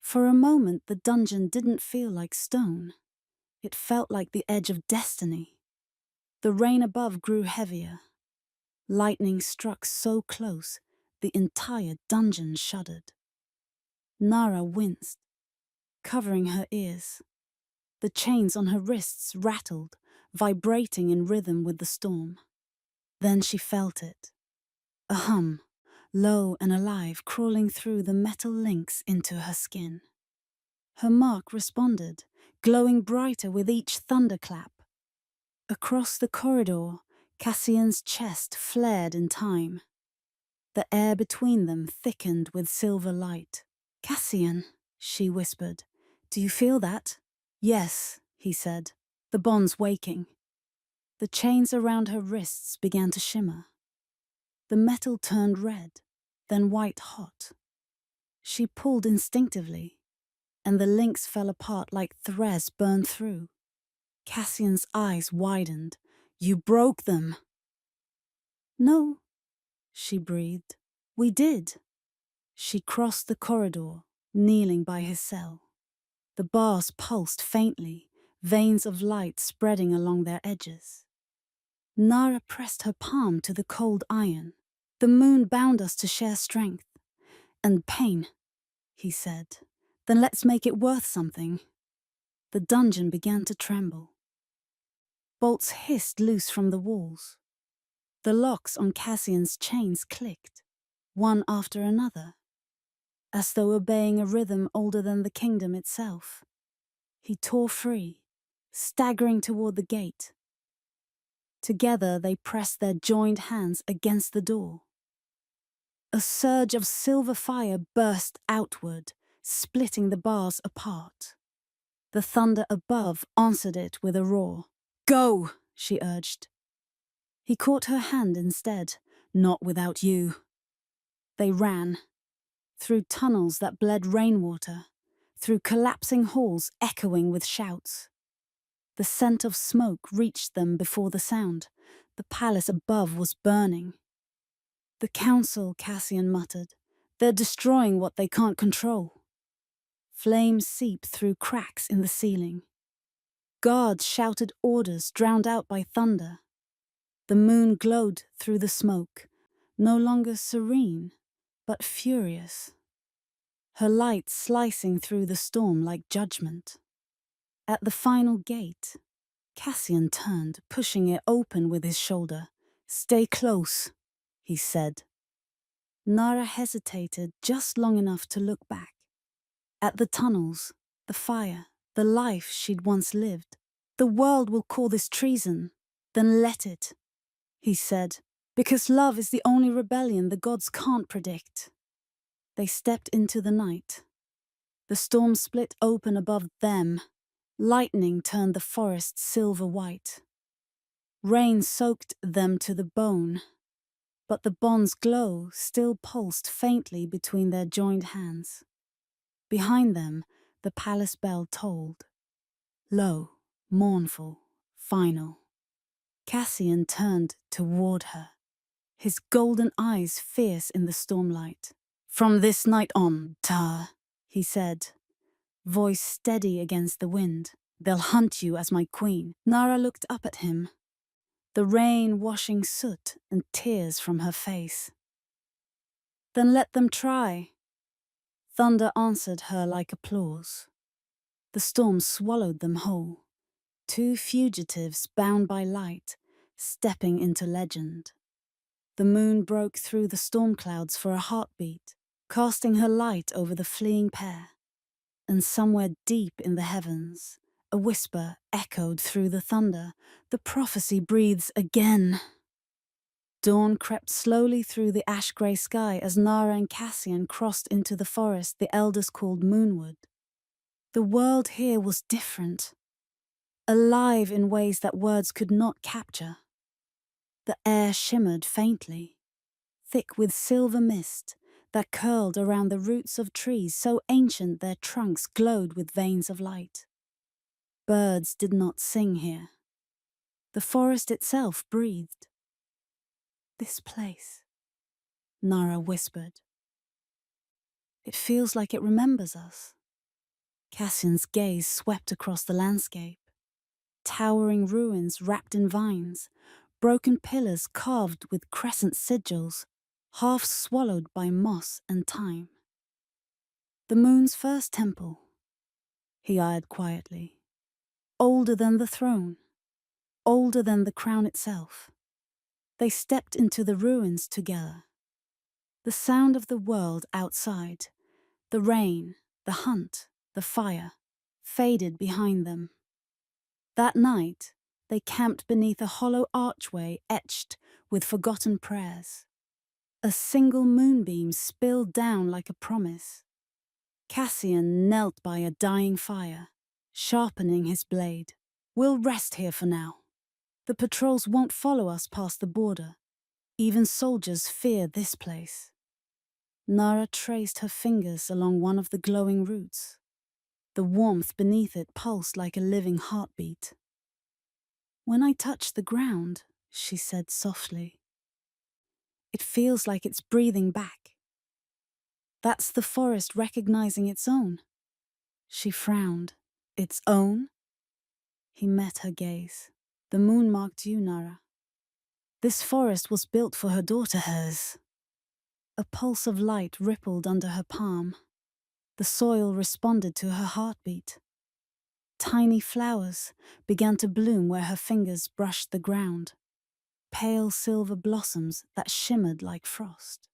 For a moment, the dungeon didn't feel like stone. It felt like the edge of destiny. The rain above grew heavier. Lightning struck so close, the entire dungeon shuddered. Nara winced, covering her ears. The chains on her wrists rattled, vibrating in rhythm with the storm. Then she felt it. A hum, low and alive, crawling through the metal links into her skin. Her mark responded, glowing brighter with each thunderclap. Across the corridor, Cassian's chest flared in time. The air between them thickened with silver light. Cassian, she whispered, do you feel that? Yes, he said, the bond's waking. The chains around her wrists began to shimmer. The metal turned red, then white hot. She pulled instinctively, and the links fell apart like threads burned through. Cassian's eyes widened. "You broke them." "No," she breathed. "We did." She crossed the corridor, kneeling by his cell. The bars pulsed faintly, veins of light spreading along their edges. Nara pressed her palm to the cold iron. "The moon bound us to share strength. And pain," he said. "Then let's make it worth something." The dungeon began to tremble. Bolts hissed loose from the walls. The locks on Cassian's chains clicked, one after another, as though obeying a rhythm older than the kingdom itself. He tore free, staggering toward the gate. Together they pressed their joined hands against the door. A surge of silver fire burst outward, splitting the bars apart. The thunder above answered it with a roar. "Go!" she urged. He caught her hand instead. "Not without you." They ran, through tunnels that bled rainwater, through collapsing halls echoing with shouts. The scent of smoke reached them before the sound. The palace above was burning. "The council," Cassian muttered. "They're destroying what they can't control." Flames seeped through cracks in the ceiling. Guards shouted orders drowned out by thunder. The moon glowed through the smoke, no longer serene, but furious. Her light slicing through the storm like judgment. At the final gate, Cassian turned, pushing it open with his shoulder. "Stay close," he said. Nara hesitated just long enough to look back. At the tunnels, the fire, the life she'd once lived. "The world will call this treason. Then let it," he said, "because love is the only rebellion the gods can't predict." They stepped into the night. The storm split open above them. Lightning turned the forest silver white. Rain soaked them to the bone, but the bond's glow still pulsed faintly between their joined hands. Behind them, the palace bell tolled. Low, mournful, final. Cassian turned toward her, his golden eyes fierce in the stormlight. "From this night on, Ta," he said, voice steady against the wind. "They'll hunt you as my queen." Nara looked up at him, the rain washing soot and tears from her face. "Then let them try." Thunder answered her like applause. The storm swallowed them whole, two fugitives bound by light, stepping into legend. The moon broke through the storm clouds for a heartbeat, casting her light over the fleeing pair. And somewhere deep in the heavens, a whisper echoed through the thunder. The prophecy breathes again. Dawn crept slowly through the ash-grey sky as Nara and Cassian crossed into the forest the elders called Moonwood. The world here was different, alive in ways that words could not capture. The air shimmered faintly, thick with silver mist that curled around the roots of trees so ancient their trunks glowed with veins of light. Birds did not sing here. The forest itself breathed. "This place," Nara whispered. "It feels like it remembers us." Cassian's gaze swept across the landscape. Towering ruins wrapped in vines, broken pillars carved with crescent sigils, half swallowed by moss and time. "The moon's first temple," he eyed quietly. "Older than the throne, older than the crown itself." They stepped into the ruins together. The sound of the world outside, the rain, the hunt, the fire, faded behind them. That night, they camped beneath a hollow archway etched with forgotten prayers. A single moonbeam spilled down like a promise. Cassian knelt by a dying fire, sharpening his blade. "We'll rest here for now. The patrols won't follow us past the border. Even soldiers fear this place." Nara traced her fingers along one of the glowing roots. The warmth beneath it pulsed like a living heartbeat. "When I touch the ground," she said softly, "it feels like it's breathing back. That's the forest recognizing its own." She frowned. "Its own?" He met her gaze. "The moon marked you, Nara. This forest was built for her daughter, hers." A pulse of light rippled under her palm. The soil responded to her heartbeat. Tiny flowers began to bloom where her fingers brushed the ground, pale silver blossoms that shimmered like frost.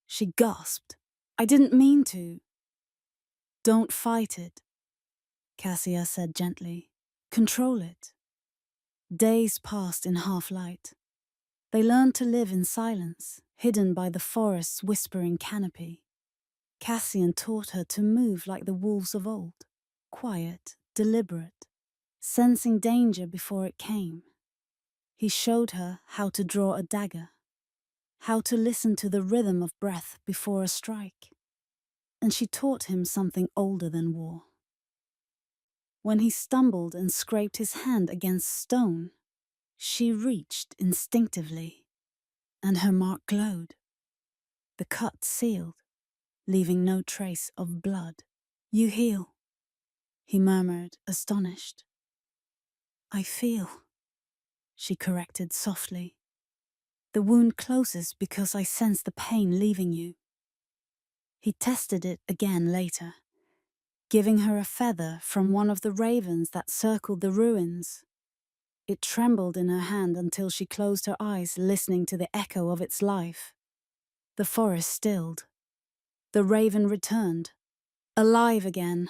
She gasped. "I didn't mean to." "Don't fight it," Cassia said gently. "Control it." Days passed in half-light. They learned to live in silence, hidden by the forest's whispering canopy. Cassian taught her to move like the wolves of old, quiet, deliberate, sensing danger before it came. He showed her how to draw a dagger, how to listen to the rhythm of breath before a strike. And she taught him something older than war. When he stumbled and scraped his hand against stone, she reached instinctively, and her mark glowed. The cut sealed, leaving no trace of blood. "You heal," he murmured, astonished. "I feel," she corrected softly. "The wound closes because I sense the pain leaving you." He tested it again later, giving her a feather from one of the ravens that circled the ruins. It trembled in her hand until she closed her eyes, listening to the echo of its life. The forest stilled. The raven returned, alive again.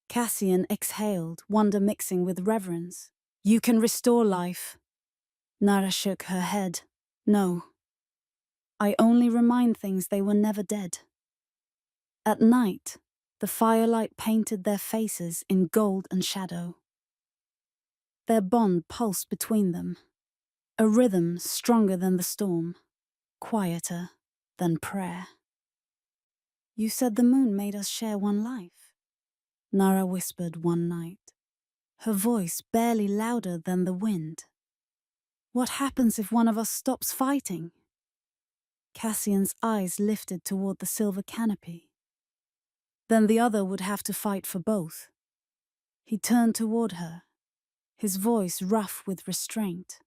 Cassian exhaled, wonder mixing with reverence. "You can restore life." Nara shook her head. "No. I only remind things they were never dead." At night, the firelight painted their faces in gold and shadow. Their bond pulsed between them, a rhythm stronger than the storm, quieter than prayer. "You said the moon made us share one life," Nara whispered one night, her voice barely louder than the wind. "What happens if one of us stops fighting?" Cassian's eyes lifted toward the silver canopy. "Then the other would have to fight for both." He turned toward her, his voice rough with restraint.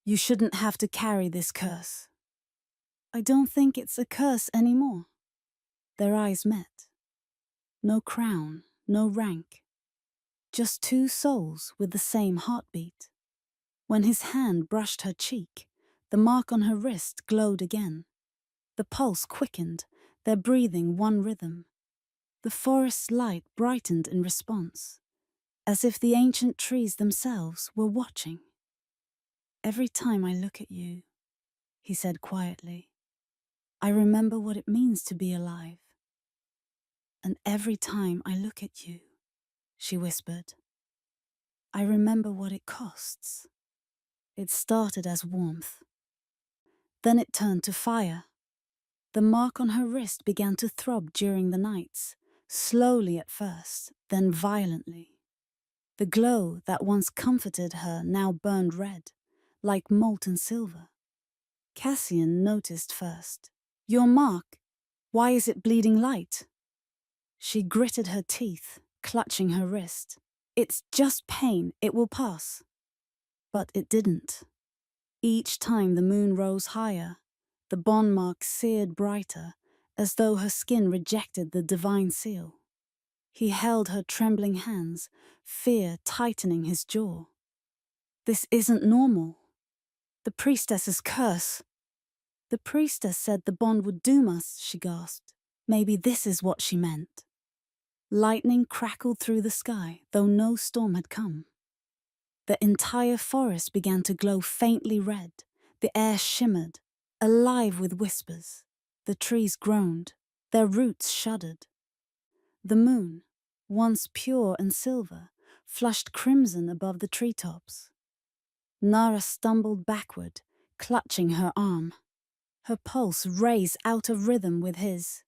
"You shouldn't have to carry this curse." "I don't think it's a curse anymore." Their eyes met. No crown, no rank. Just two souls with the same heartbeat. When his hand brushed her cheek, the mark on her wrist glowed again. The pulse quickened, their breathing one rhythm. The forest's light brightened in response, as if the ancient trees themselves were watching. "Every time I look at you," he said quietly, "I remember what it means to be alive. And every time I look at you," she whispered, "I remember what it costs." It started as warmth. Then it turned to fire. The mark on her wrist began to throb during the nights, slowly at first, then violently. The glow that once comforted her now burned red, like molten silver. Cassian noticed first. "Your mark, why is it bleeding light?" She gritted her teeth, clutching her wrist. "It's just pain, it will pass." But it didn't. Each time the moon rose higher, the bond mark seared brighter, as though her skin rejected the divine seal. He held her trembling hands, fear tightening his jaw. "This isn't normal. The priestess's curse." "The priestess said the bond would doom us," she gasped. Maybe this is what she meant. Lightning crackled through the sky, though no storm had come. The entire forest began to glow faintly red. The air shimmered, alive with whispers. The trees groaned, their roots shuddered. The moon, once pure and silver, flushed crimson above the treetops. Nara stumbled backward, clutching her arm. Her pulse raced out of rhythm with his.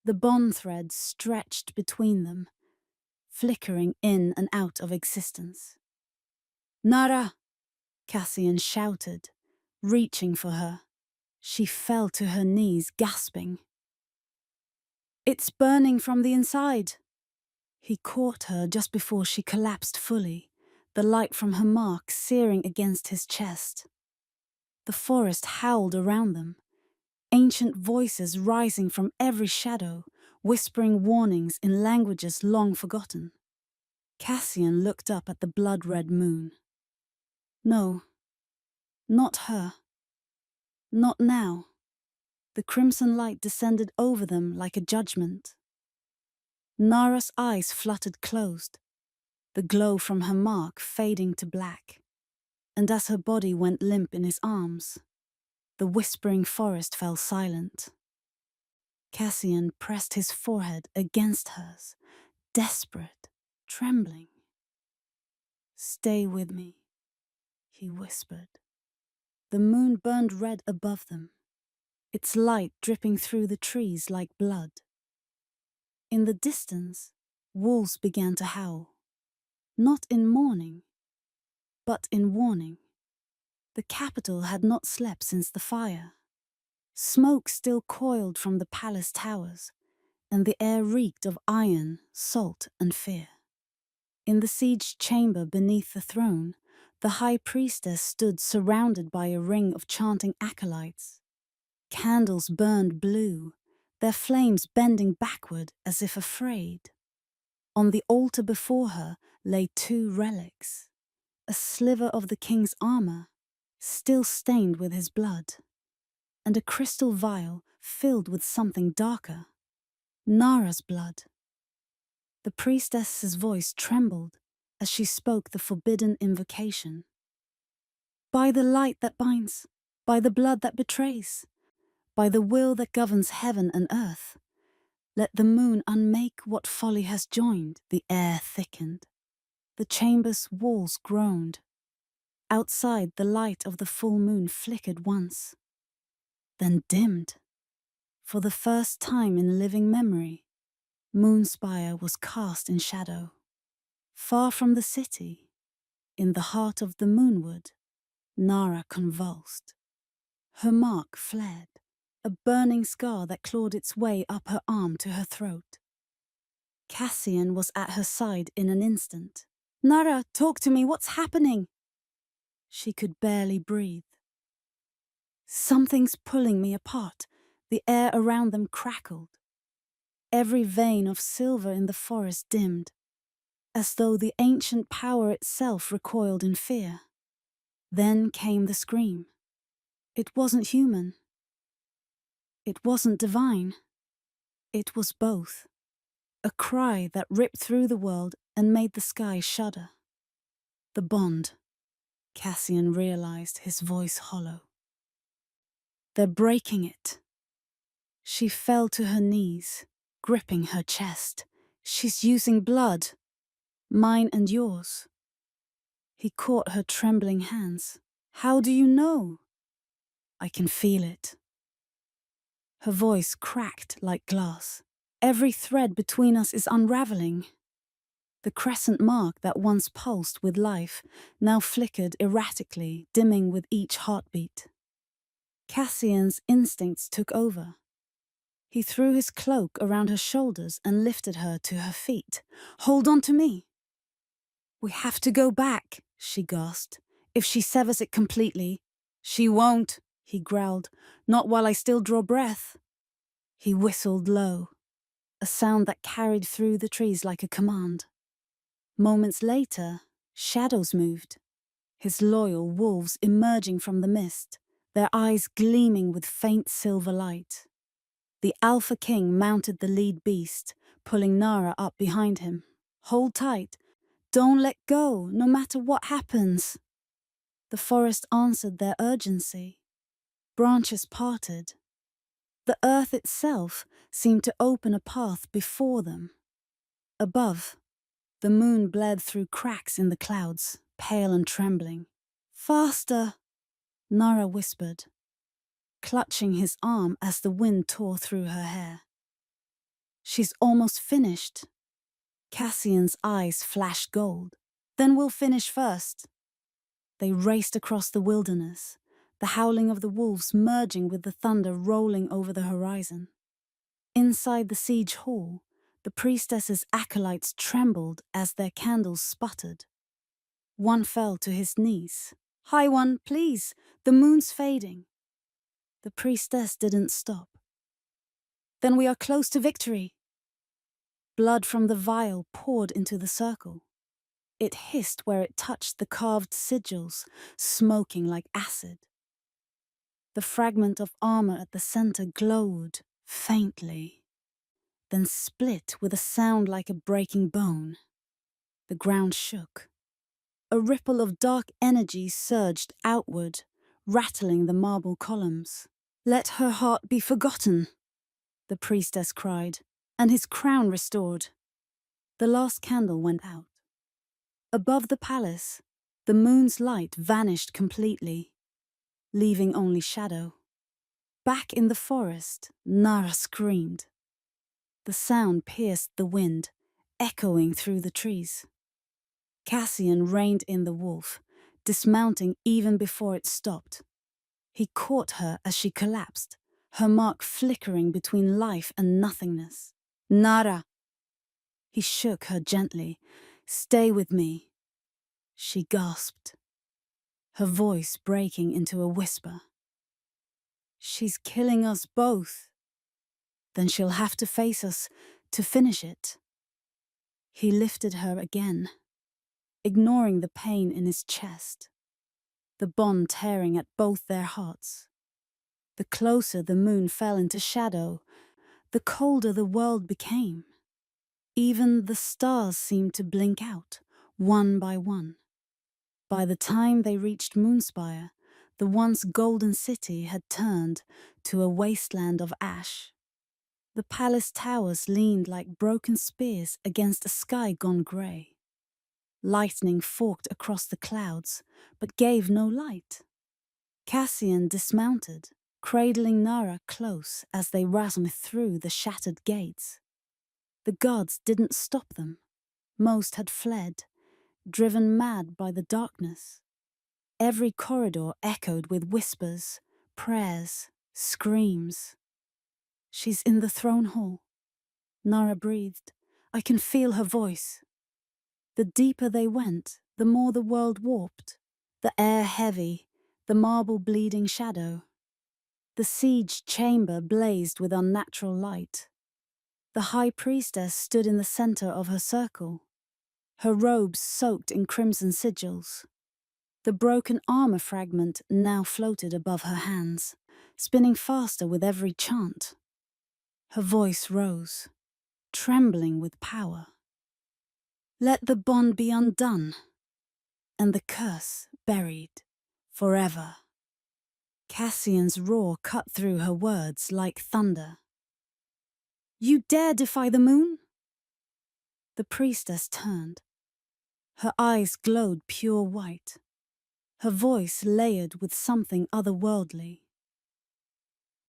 The bond thread stretched between them, flickering in and out of existence. "Nara!" Cassian shouted, reaching for her. She fell to her knees, gasping. "It's burning from the inside." He caught her just before she collapsed fully, the light from her mark searing against his chest. The forest howled around them, ancient voices rising from every shadow, whispering warnings in languages long forgotten. Cassian looked up at the blood-red moon. No, not her. Not now. The crimson light descended over them like a judgment. Nara's eyes fluttered closed, the glow from her mark fading to black. And as her body went limp in his arms, the whispering forest fell silent. Cassian pressed his forehead against hers, desperate, trembling. "Stay with me," he whispered. The moon burned red above them, its light dripping through the trees like blood. In the distance, wolves began to howl, not in mourning, but in warning. The capital had not slept since the fire. Smoke still coiled from the palace towers, and the air reeked of iron, salt, and fear. In the siege chamber beneath the throne, the high priestess stood surrounded by a ring of chanting acolytes. Candles burned blue, their flames bending backward as if afraid. On the altar before her lay two relics, a sliver of the king's armor, still stained with his blood, and a crystal vial filled with something darker, Nara's blood. The priestess's voice trembled as she spoke the forbidden invocation. "By the light that binds, by the blood that betrays, by the will that governs heaven and earth, let the moon unmake what folly has joined." The air thickened. The chamber's walls groaned. Outside, the light of the full moon flickered once, then dimmed. For the first time in living memory, Moonspire was cast in shadow. Far from the city, in the heart of the moonwood, Nara convulsed. Her mark flared, a burning scar that clawed its way up her arm to her throat. Cassian was at her side in an instant. "Nara, talk to me, what's happening?" She could barely breathe. "Something's pulling me apart." The air around them crackled. Every vein of silver in the forest dimmed, as though the ancient power itself recoiled in fear. Then came the scream. It wasn't human. It wasn't divine. It was both. A cry that ripped through the world and made the sky shudder. The bond, Cassian realized, his voice hollow. "They're breaking it." She fell to her knees, gripping her chest. "She's using blood. Mine and yours." He caught her trembling hands. "How do you know?" "I can feel it." Her voice cracked like glass. "Every thread between us is unraveling." The crescent mark that once pulsed with life now flickered erratically, dimming with each heartbeat. Cassian's instincts took over. He threw his cloak around her shoulders and lifted her to her feet. "Hold on to me." "We have to go back," she gasped. "If she severs it completely." "She won't," he growled. "Not while I still draw breath." He whistled low, a sound that carried through the trees like a command. Moments later, shadows moved, his loyal wolves emerging from the mist, their eyes gleaming with faint silver light. The Alpha King mounted the lead beast, pulling Nara up behind him. "Hold tight. Don't let go, no matter what happens." The forest answered their urgency. Branches parted. The earth itself seemed to open a path before them. Above, the moon bled through cracks in the clouds, pale and trembling. "Faster," Nara whispered, clutching his arm as the wind tore through her hair. She's almost finished. Cassian's eyes flashed gold. Then we'll finish first. They raced across the wilderness, the howling of the wolves merging with the thunder rolling over the horizon. Inside the siege hall, the priestess's acolytes trembled as their candles sputtered. One fell to his knees. "High One, please, the moon's fading." The priestess didn't stop. "Then we are close to victory." Blood from the vial poured into the circle. It hissed where it touched the carved sigils, smoking like acid. The fragment of armor at the center glowed faintly, then split with a sound like a breaking bone. The ground shook. A ripple of dark energy surged outward, rattling the marble columns. "Let her heart be forgotten," the priestess cried, "and his crown restored." The last candle went out. Above the palace, the moon's light vanished completely, leaving only shadow. Back in the forest, Nara screamed. The sound pierced the wind, echoing through the trees. Cassian reined in the wolf, dismounting even before it stopped. He caught her as she collapsed, her mark flickering between life and nothingness. "Nara!" He shook her gently. "Stay with me." She gasped, her voice breaking into a whisper. "She's killing us both." "Then she'll have to face us to finish it." He lifted her again, ignoring the pain in his chest, the bond tearing at both their hearts. The closer the moon fell into shadow, the colder the world became. Even the stars seemed to blink out, one by one. By the time they reached Moonspire, the once golden city had turned to a wasteland of ash. The palace towers leaned like broken spears against a sky gone grey. Lightning forked across the clouds, but gave no light. Cassian dismounted, cradling Nara close as they ran through the shattered gates. The guards didn't stop them. Most had fled, driven mad by the darkness. Every corridor echoed with whispers, prayers, screams. "She's in the throne hall," Nara breathed. "I can feel her voice." The deeper they went, the more the world warped, the air heavy, the marble bleeding shadow. The siege chamber blazed with unnatural light. The high priestess stood in the center of her circle, her robes soaked in crimson sigils. The broken armor fragment now floated above her hands, spinning faster with every chant. Her voice rose, trembling with power. "Let the bond be undone, and the curse buried forever." Cassian's roar cut through her words like thunder. "You dare defy the moon?" The priestess turned. Her eyes glowed pure white, her voice layered with something otherworldly.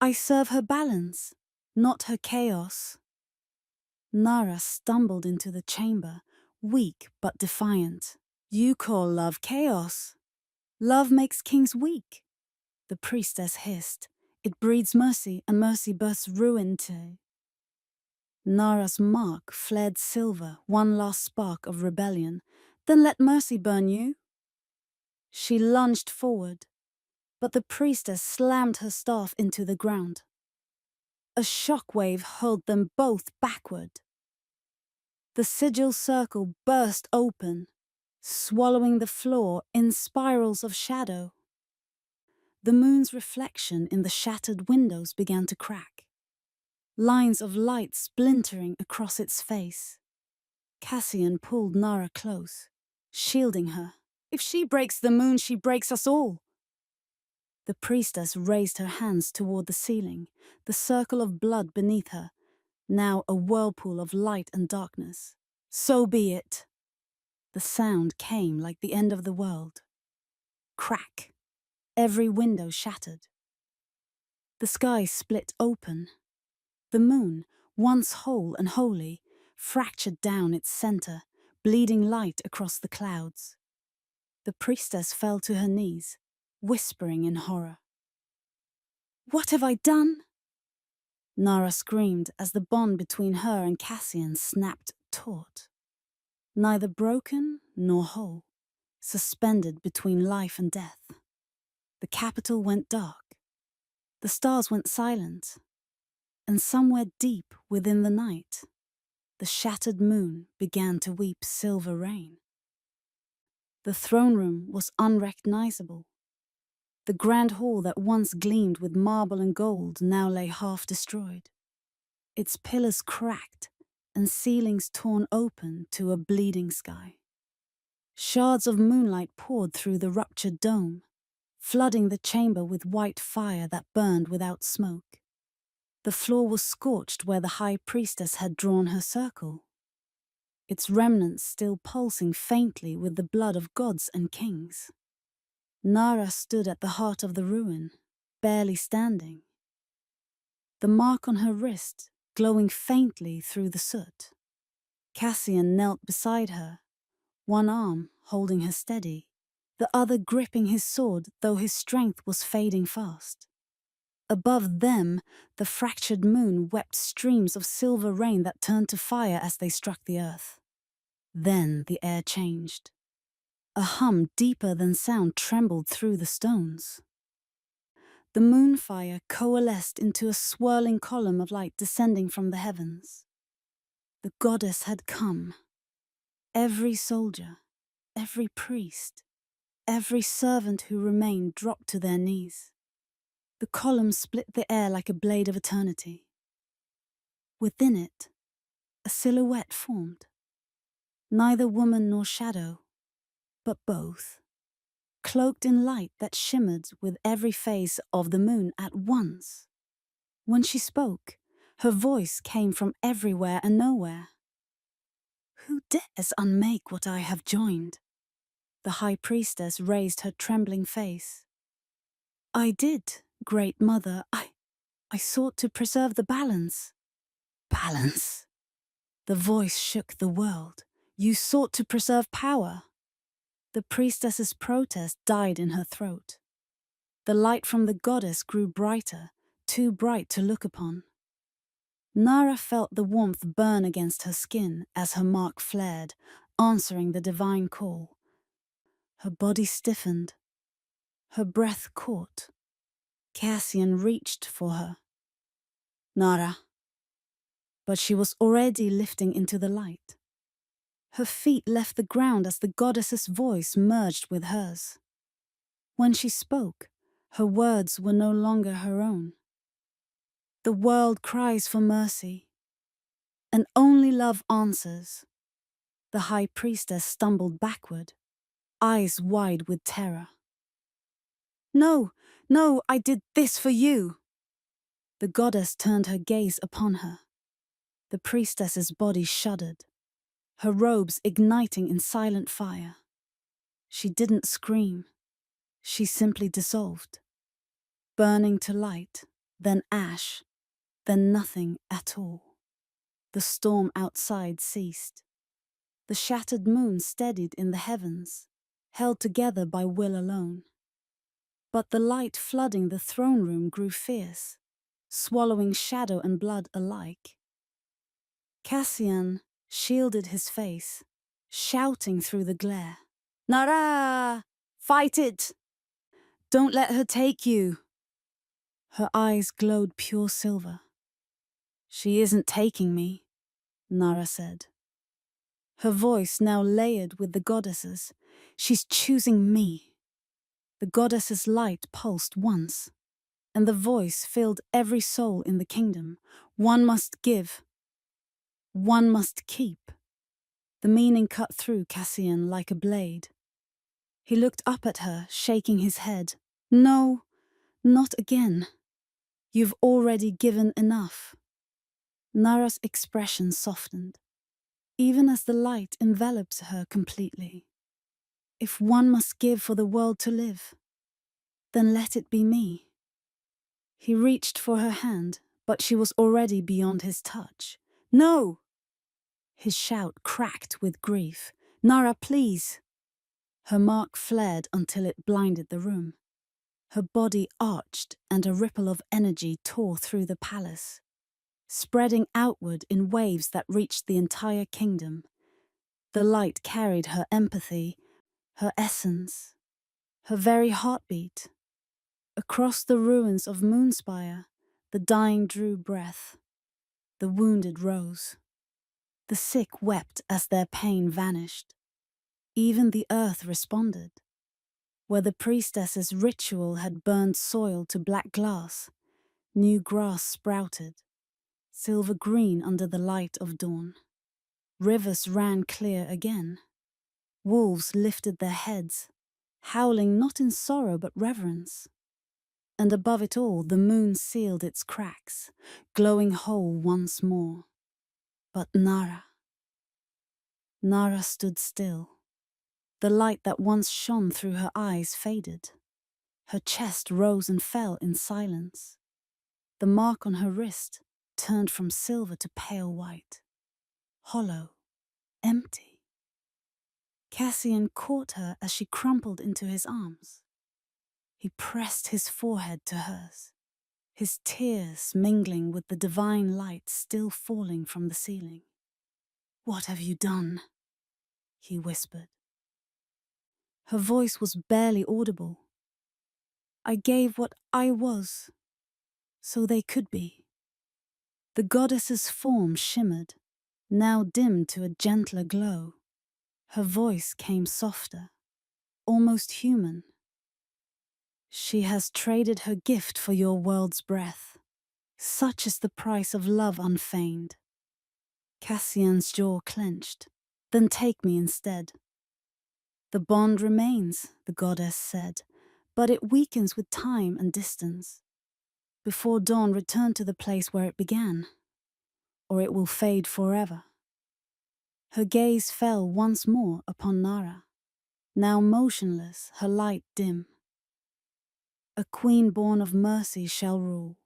"I serve her balance, not her chaos." Nara stumbled into the chamber, weak but defiant. "You call love chaos? Love makes kings weak." The priestess hissed. "It breeds mercy, and mercy births ruin too." Nara's mark flared silver, one last spark of rebellion. "Then let mercy burn you." She lunged forward, but the priestess slammed her staff into the ground. A shockwave hurled them both backward. The sigil circle burst open, swallowing the floor in spirals of shadow. The moon's reflection in the shattered windows began to crack, lines of light splintering across its face. Cassian pulled Nara close, shielding her. "If she breaks the moon, she breaks us all." The priestess raised her hands toward the ceiling, the circle of blood beneath her, now a whirlpool of light and darkness. "So be it." The sound came like the end of the world. Crack. Every window shattered. The sky split open. The moon, once whole and holy, fractured down its center, bleeding light across the clouds. The priestess fell to her knees, whispering in horror. "What have I done?" Nara screamed as the bond between her and Cassian snapped taut. Neither broken nor whole, suspended between life and death. The capital went dark. The stars went silent. And somewhere deep within the night, the shattered moon began to weep silver rain. The throne room was unrecognizable. The grand hall that once gleamed with marble and gold now lay half destroyed. Its pillars cracked and ceilings torn open to a bleeding sky. Shards of moonlight poured through the ruptured dome, flooding the chamber with white fire that burned without smoke. The floor was scorched where the high priestess had drawn her circle, its remnants still pulsing faintly with the blood of gods and kings. Nara stood at the heart of the ruin, barely standing, the mark on her wrist glowing faintly through the soot. Cassian knelt beside her, one arm holding her steady, the other gripping his sword though his strength was fading fast. Above them, the fractured moon wept streams of silver rain that turned to fire as they struck the earth. Then the air changed. A hum deeper than sound trembled through the stones. The moonfire coalesced into a swirling column of light descending from the heavens. The goddess had come. Every soldier, every priest, every servant who remained dropped to their knees. The column split the air like a blade of eternity. Within it, a silhouette formed. Neither woman nor shadow, but both, cloaked in light that shimmered with every phase of the moon at once. When she spoke, her voice came from everywhere and nowhere. "Who dares unmake what I have joined?" The high priestess raised her trembling face. "I did, Great Mother. I sought to preserve the balance." "Balance?" The voice shook the world. "You sought to preserve power." The priestess's protest died in her throat. The light from the goddess grew brighter, too bright to look upon. Nara felt the warmth burn against her skin as her mark flared, answering the divine call. Her body stiffened. Her breath caught. Cassian reached for her. "Nara." But she was already lifting into the light. Her feet left the ground as the goddess's voice merged with hers. When she spoke, her words were no longer her own. "The world cries for mercy, and only love answers." The high priestess stumbled backward, eyes wide with terror. No, I did this for you." The goddess turned her gaze upon her. The priestess's body shuddered, her robes igniting in silent fire. She didn't scream. She simply dissolved, burning to light, then ash, then nothing at all. The storm outside ceased. The shattered moon steadied in the heavens, held together by will alone. But the light flooding the throne room grew fierce, swallowing shadow and blood alike. Cassian shielded his face, shouting through the glare. "Nara! Fight it! Don't let her take you!" Her eyes glowed pure silver. "She isn't taking me," Nara said. Her voice now layered with the goddess's. "She's choosing me." The goddess's light pulsed once, and the voice filled every soul in the kingdom. One must give. One must keep. The meaning cut through Cassian like a blade. He looked up at her, shaking his head. "No, not again. You've already given enough." Nara's expression softened, even as the light enveloped her completely. "If one must give for the world to live, then let it be me." He reached for her hand, but she was already beyond his touch. "No!" His shout cracked with grief. "Nara, please!" Her mark flared until it blinded the room. Her body arched and a ripple of energy tore through the palace, spreading outward in waves that reached the entire kingdom. The light carried her empathy, her essence, her very heartbeat. Across the ruins of Moonspire, the dying drew breath. The wounded rose. The sick wept as their pain vanished. Even the earth responded. Where the priestess's ritual had burned soil to black glass, new grass sprouted, silver green under the light of dawn. Rivers ran clear again. Wolves lifted their heads, howling not in sorrow but reverence. And above it all, the moon sealed its cracks, glowing whole once more. But Nara stood still. The light that once shone through her eyes faded. Her chest rose and fell in silence. The mark on her wrist turned from silver to pale white. Hollow, empty. Cassian caught her as she crumpled into his arms. He pressed his forehead to hers, his tears mingling with the divine light still falling from the ceiling. "What have you done?" he whispered. Her voice was barely audible. "I gave what I was, so they could be." The goddess's form shimmered, now dimmed to a gentler glow. Her voice came softer, almost human. "She has traded her gift for your world's breath. Such is the price of love unfeigned." Cassian's jaw clenched. "Then take me instead." "The bond remains," the goddess said, "but it weakens with time and distance. Before dawn, return to the place where it began, or it will fade forever." Her gaze fell once more upon Nara, now motionless, her light dim. "A queen born of mercy shall rule,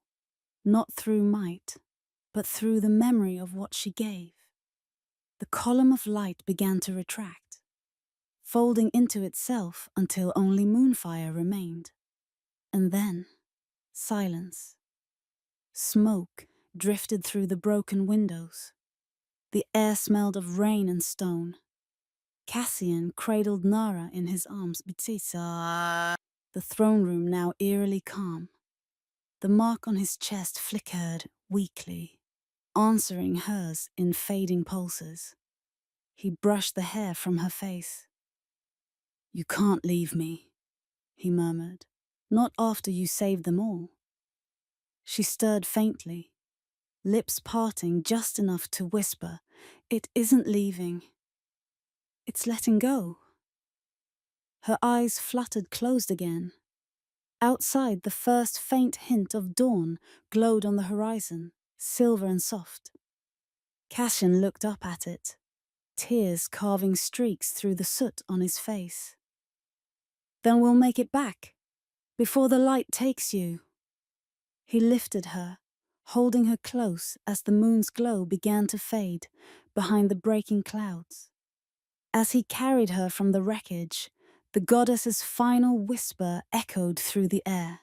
not through might, but through the memory of what she gave." The column of light began to retract, folding into itself until only moonfire remained. And then, silence. Smoke drifted through the broken windows. The air smelled of rain and stone. Cassian cradled Nara in his arms. The throne room now eerily calm. The mark on his chest flickered weakly, answering hers in fading pulses. He brushed the hair from her face. "You can't leave me," he murmured. "Not after you saved them all." She stirred faintly, lips parting just enough to whisper, "It isn't leaving. It's letting go." Her eyes fluttered closed again. Outside, the first faint hint of dawn glowed on the horizon, silver and soft. Cassian looked up at it, tears carving streaks through the soot on his face. "Then we'll make it back, before the light takes you." He lifted her, holding her close as the moon's glow began to fade behind the breaking clouds. As he carried her from the wreckage, the goddess's final whisper echoed through the air,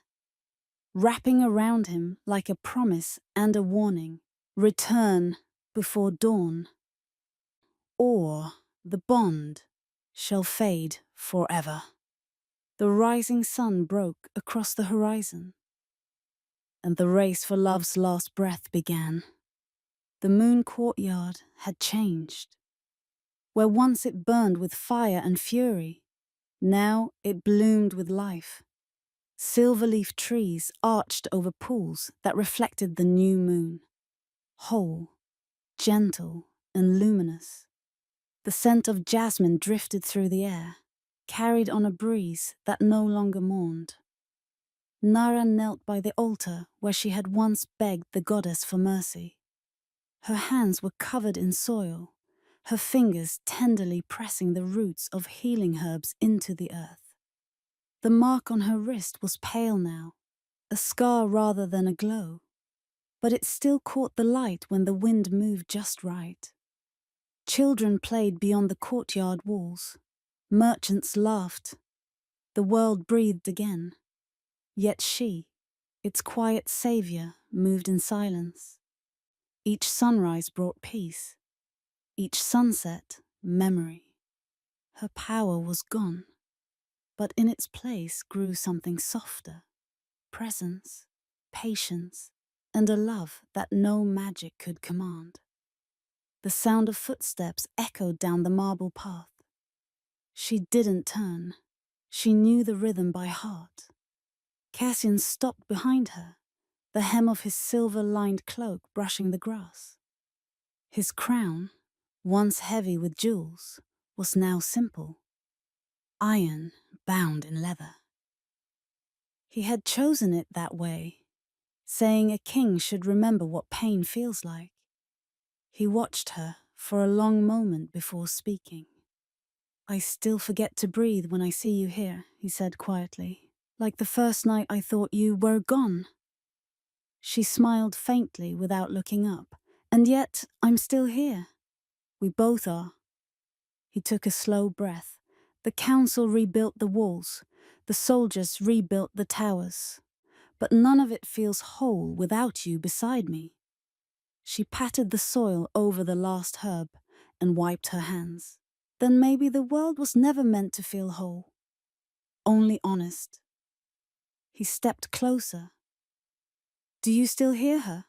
wrapping around him like a promise and a warning. "Return before dawn, or the bond shall fade forever." The rising sun broke across the horizon, and the race for love's last breath began. The moon courtyard had changed. Where once it burned with fire and fury, now it bloomed with life. Silver-leaf trees arched over pools that reflected the new moon, whole, gentle, and luminous. The scent of jasmine drifted through the air, carried on a breeze that no longer mourned. Nara knelt by the altar where she had once begged the goddess for mercy. Her hands were covered in soil, her fingers tenderly pressing the roots of healing herbs into the earth. The mark on her wrist was pale now, a scar rather than a glow, but it still caught the light when the wind moved just right. Children played beyond the courtyard walls. Merchants laughed. The world breathed again. Yet she, its quiet savior, moved in silence. Each sunrise brought peace. Each sunset, memory. Her power was gone, but in its place grew something softer. Presence, patience, and a love that no magic could command. The sound of footsteps echoed down the marble path. She didn't turn. She knew the rhythm by heart. Cassian stopped behind her, the hem of his silver-lined cloak brushing the grass. His crown, once heavy with jewels, was now simple, iron bound in leather. He had chosen it that way, saying a king should remember what pain feels like. He watched her for a long moment before speaking. "I still forget to breathe when I see you here," he said quietly, "like the first night I thought you were gone." She smiled faintly without looking up. "And yet, I'm still here. We both are." He took a slow breath. "The council rebuilt the walls. The soldiers rebuilt the towers. But none of it feels whole without you beside me." She patted the soil over the last herb and wiped her hands. "Then maybe the world was never meant to feel whole. Only honest." He stepped closer. "Do you still hear her?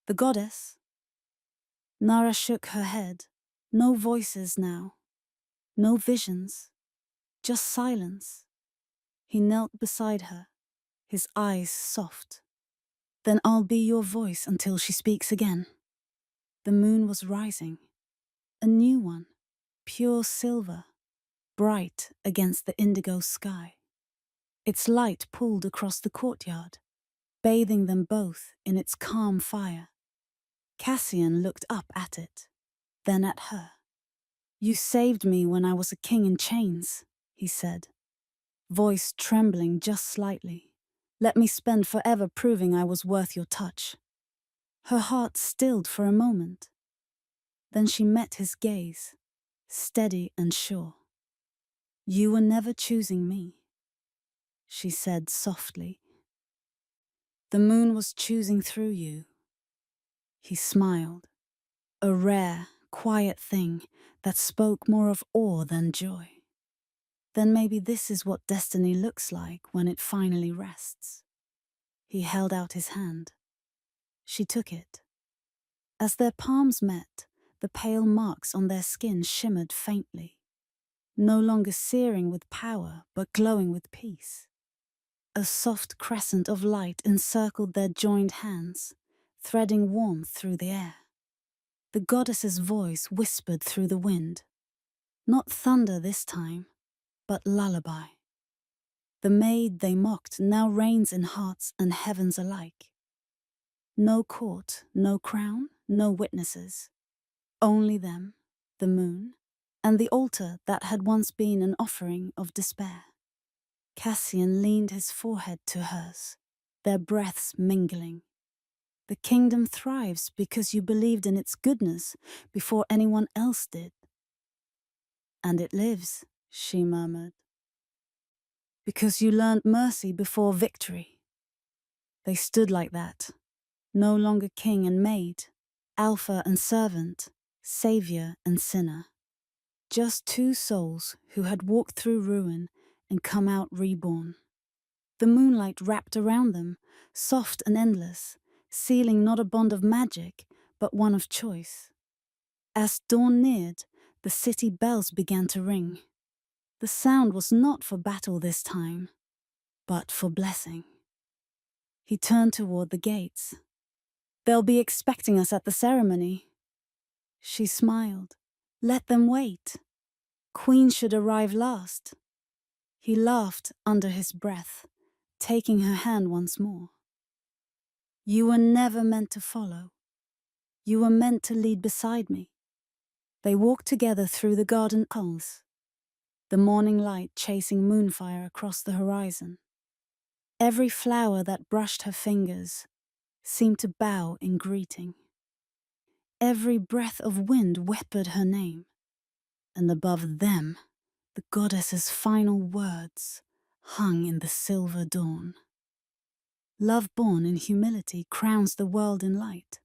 The goddess?" Nara shook her head. No voices now. No visions. Just silence. He knelt beside her, his eyes soft. "Then I'll be your voice until she speaks again." The moon was rising. A new one, pure silver, bright against the indigo sky. Its light pulled across the courtyard, bathing them both in its calm fire. Cassian looked up at it, then at her. "You saved me when I was a king in chains," he said, voice trembling just slightly. "Let me spend forever proving I was worth your touch." Her heart stilled for a moment. Then she met his gaze, steady and sure. "You were never choosing me," she said softly. "The moon was choosing through you." He smiled, a rare, quiet thing that spoke more of awe than joy. "Then maybe this is what destiny looks like when it finally rests." He held out his hand. She took it. As their palms met, the pale marks on their skin shimmered faintly, no longer searing with power, but glowing with peace. A soft crescent of light encircled their joined hands, threading warmth through the air. The goddess's voice whispered through the wind. Not thunder this time, but lullaby. The maid they mocked now reigns in hearts and heavens alike. No court, no crown, no witnesses. Only them, the moon, and the altar that had once been an offering of despair. Cassian leaned his forehead to hers, their breaths mingling. "The kingdom thrives because you believed in its goodness before anyone else did." "And it lives," she murmured, "because you learned mercy before victory." They stood like that, no longer king and maid, alpha and servant, savior and sinner. Just two souls who had walked through ruin and come out reborn. The moonlight wrapped around them, soft and endless, sealing not a bond of magic, but one of choice. As dawn neared, the city bells began to ring. The sound was not for battle this time, but for blessing. He turned toward the gates. "They'll be expecting us at the ceremony." She smiled. "Let them wait. Queen should arrive last." He laughed under his breath, taking her hand once more. "You were never meant to follow. You were meant to lead beside me." They walked together through the garden aisles, the morning light chasing moonfire across the horizon. Every flower that brushed her fingers seemed to bow in greeting. Every breath of wind whispered her name, and above them, the goddess's final words hung in the silver dawn. Love born in humility crowns the world in light.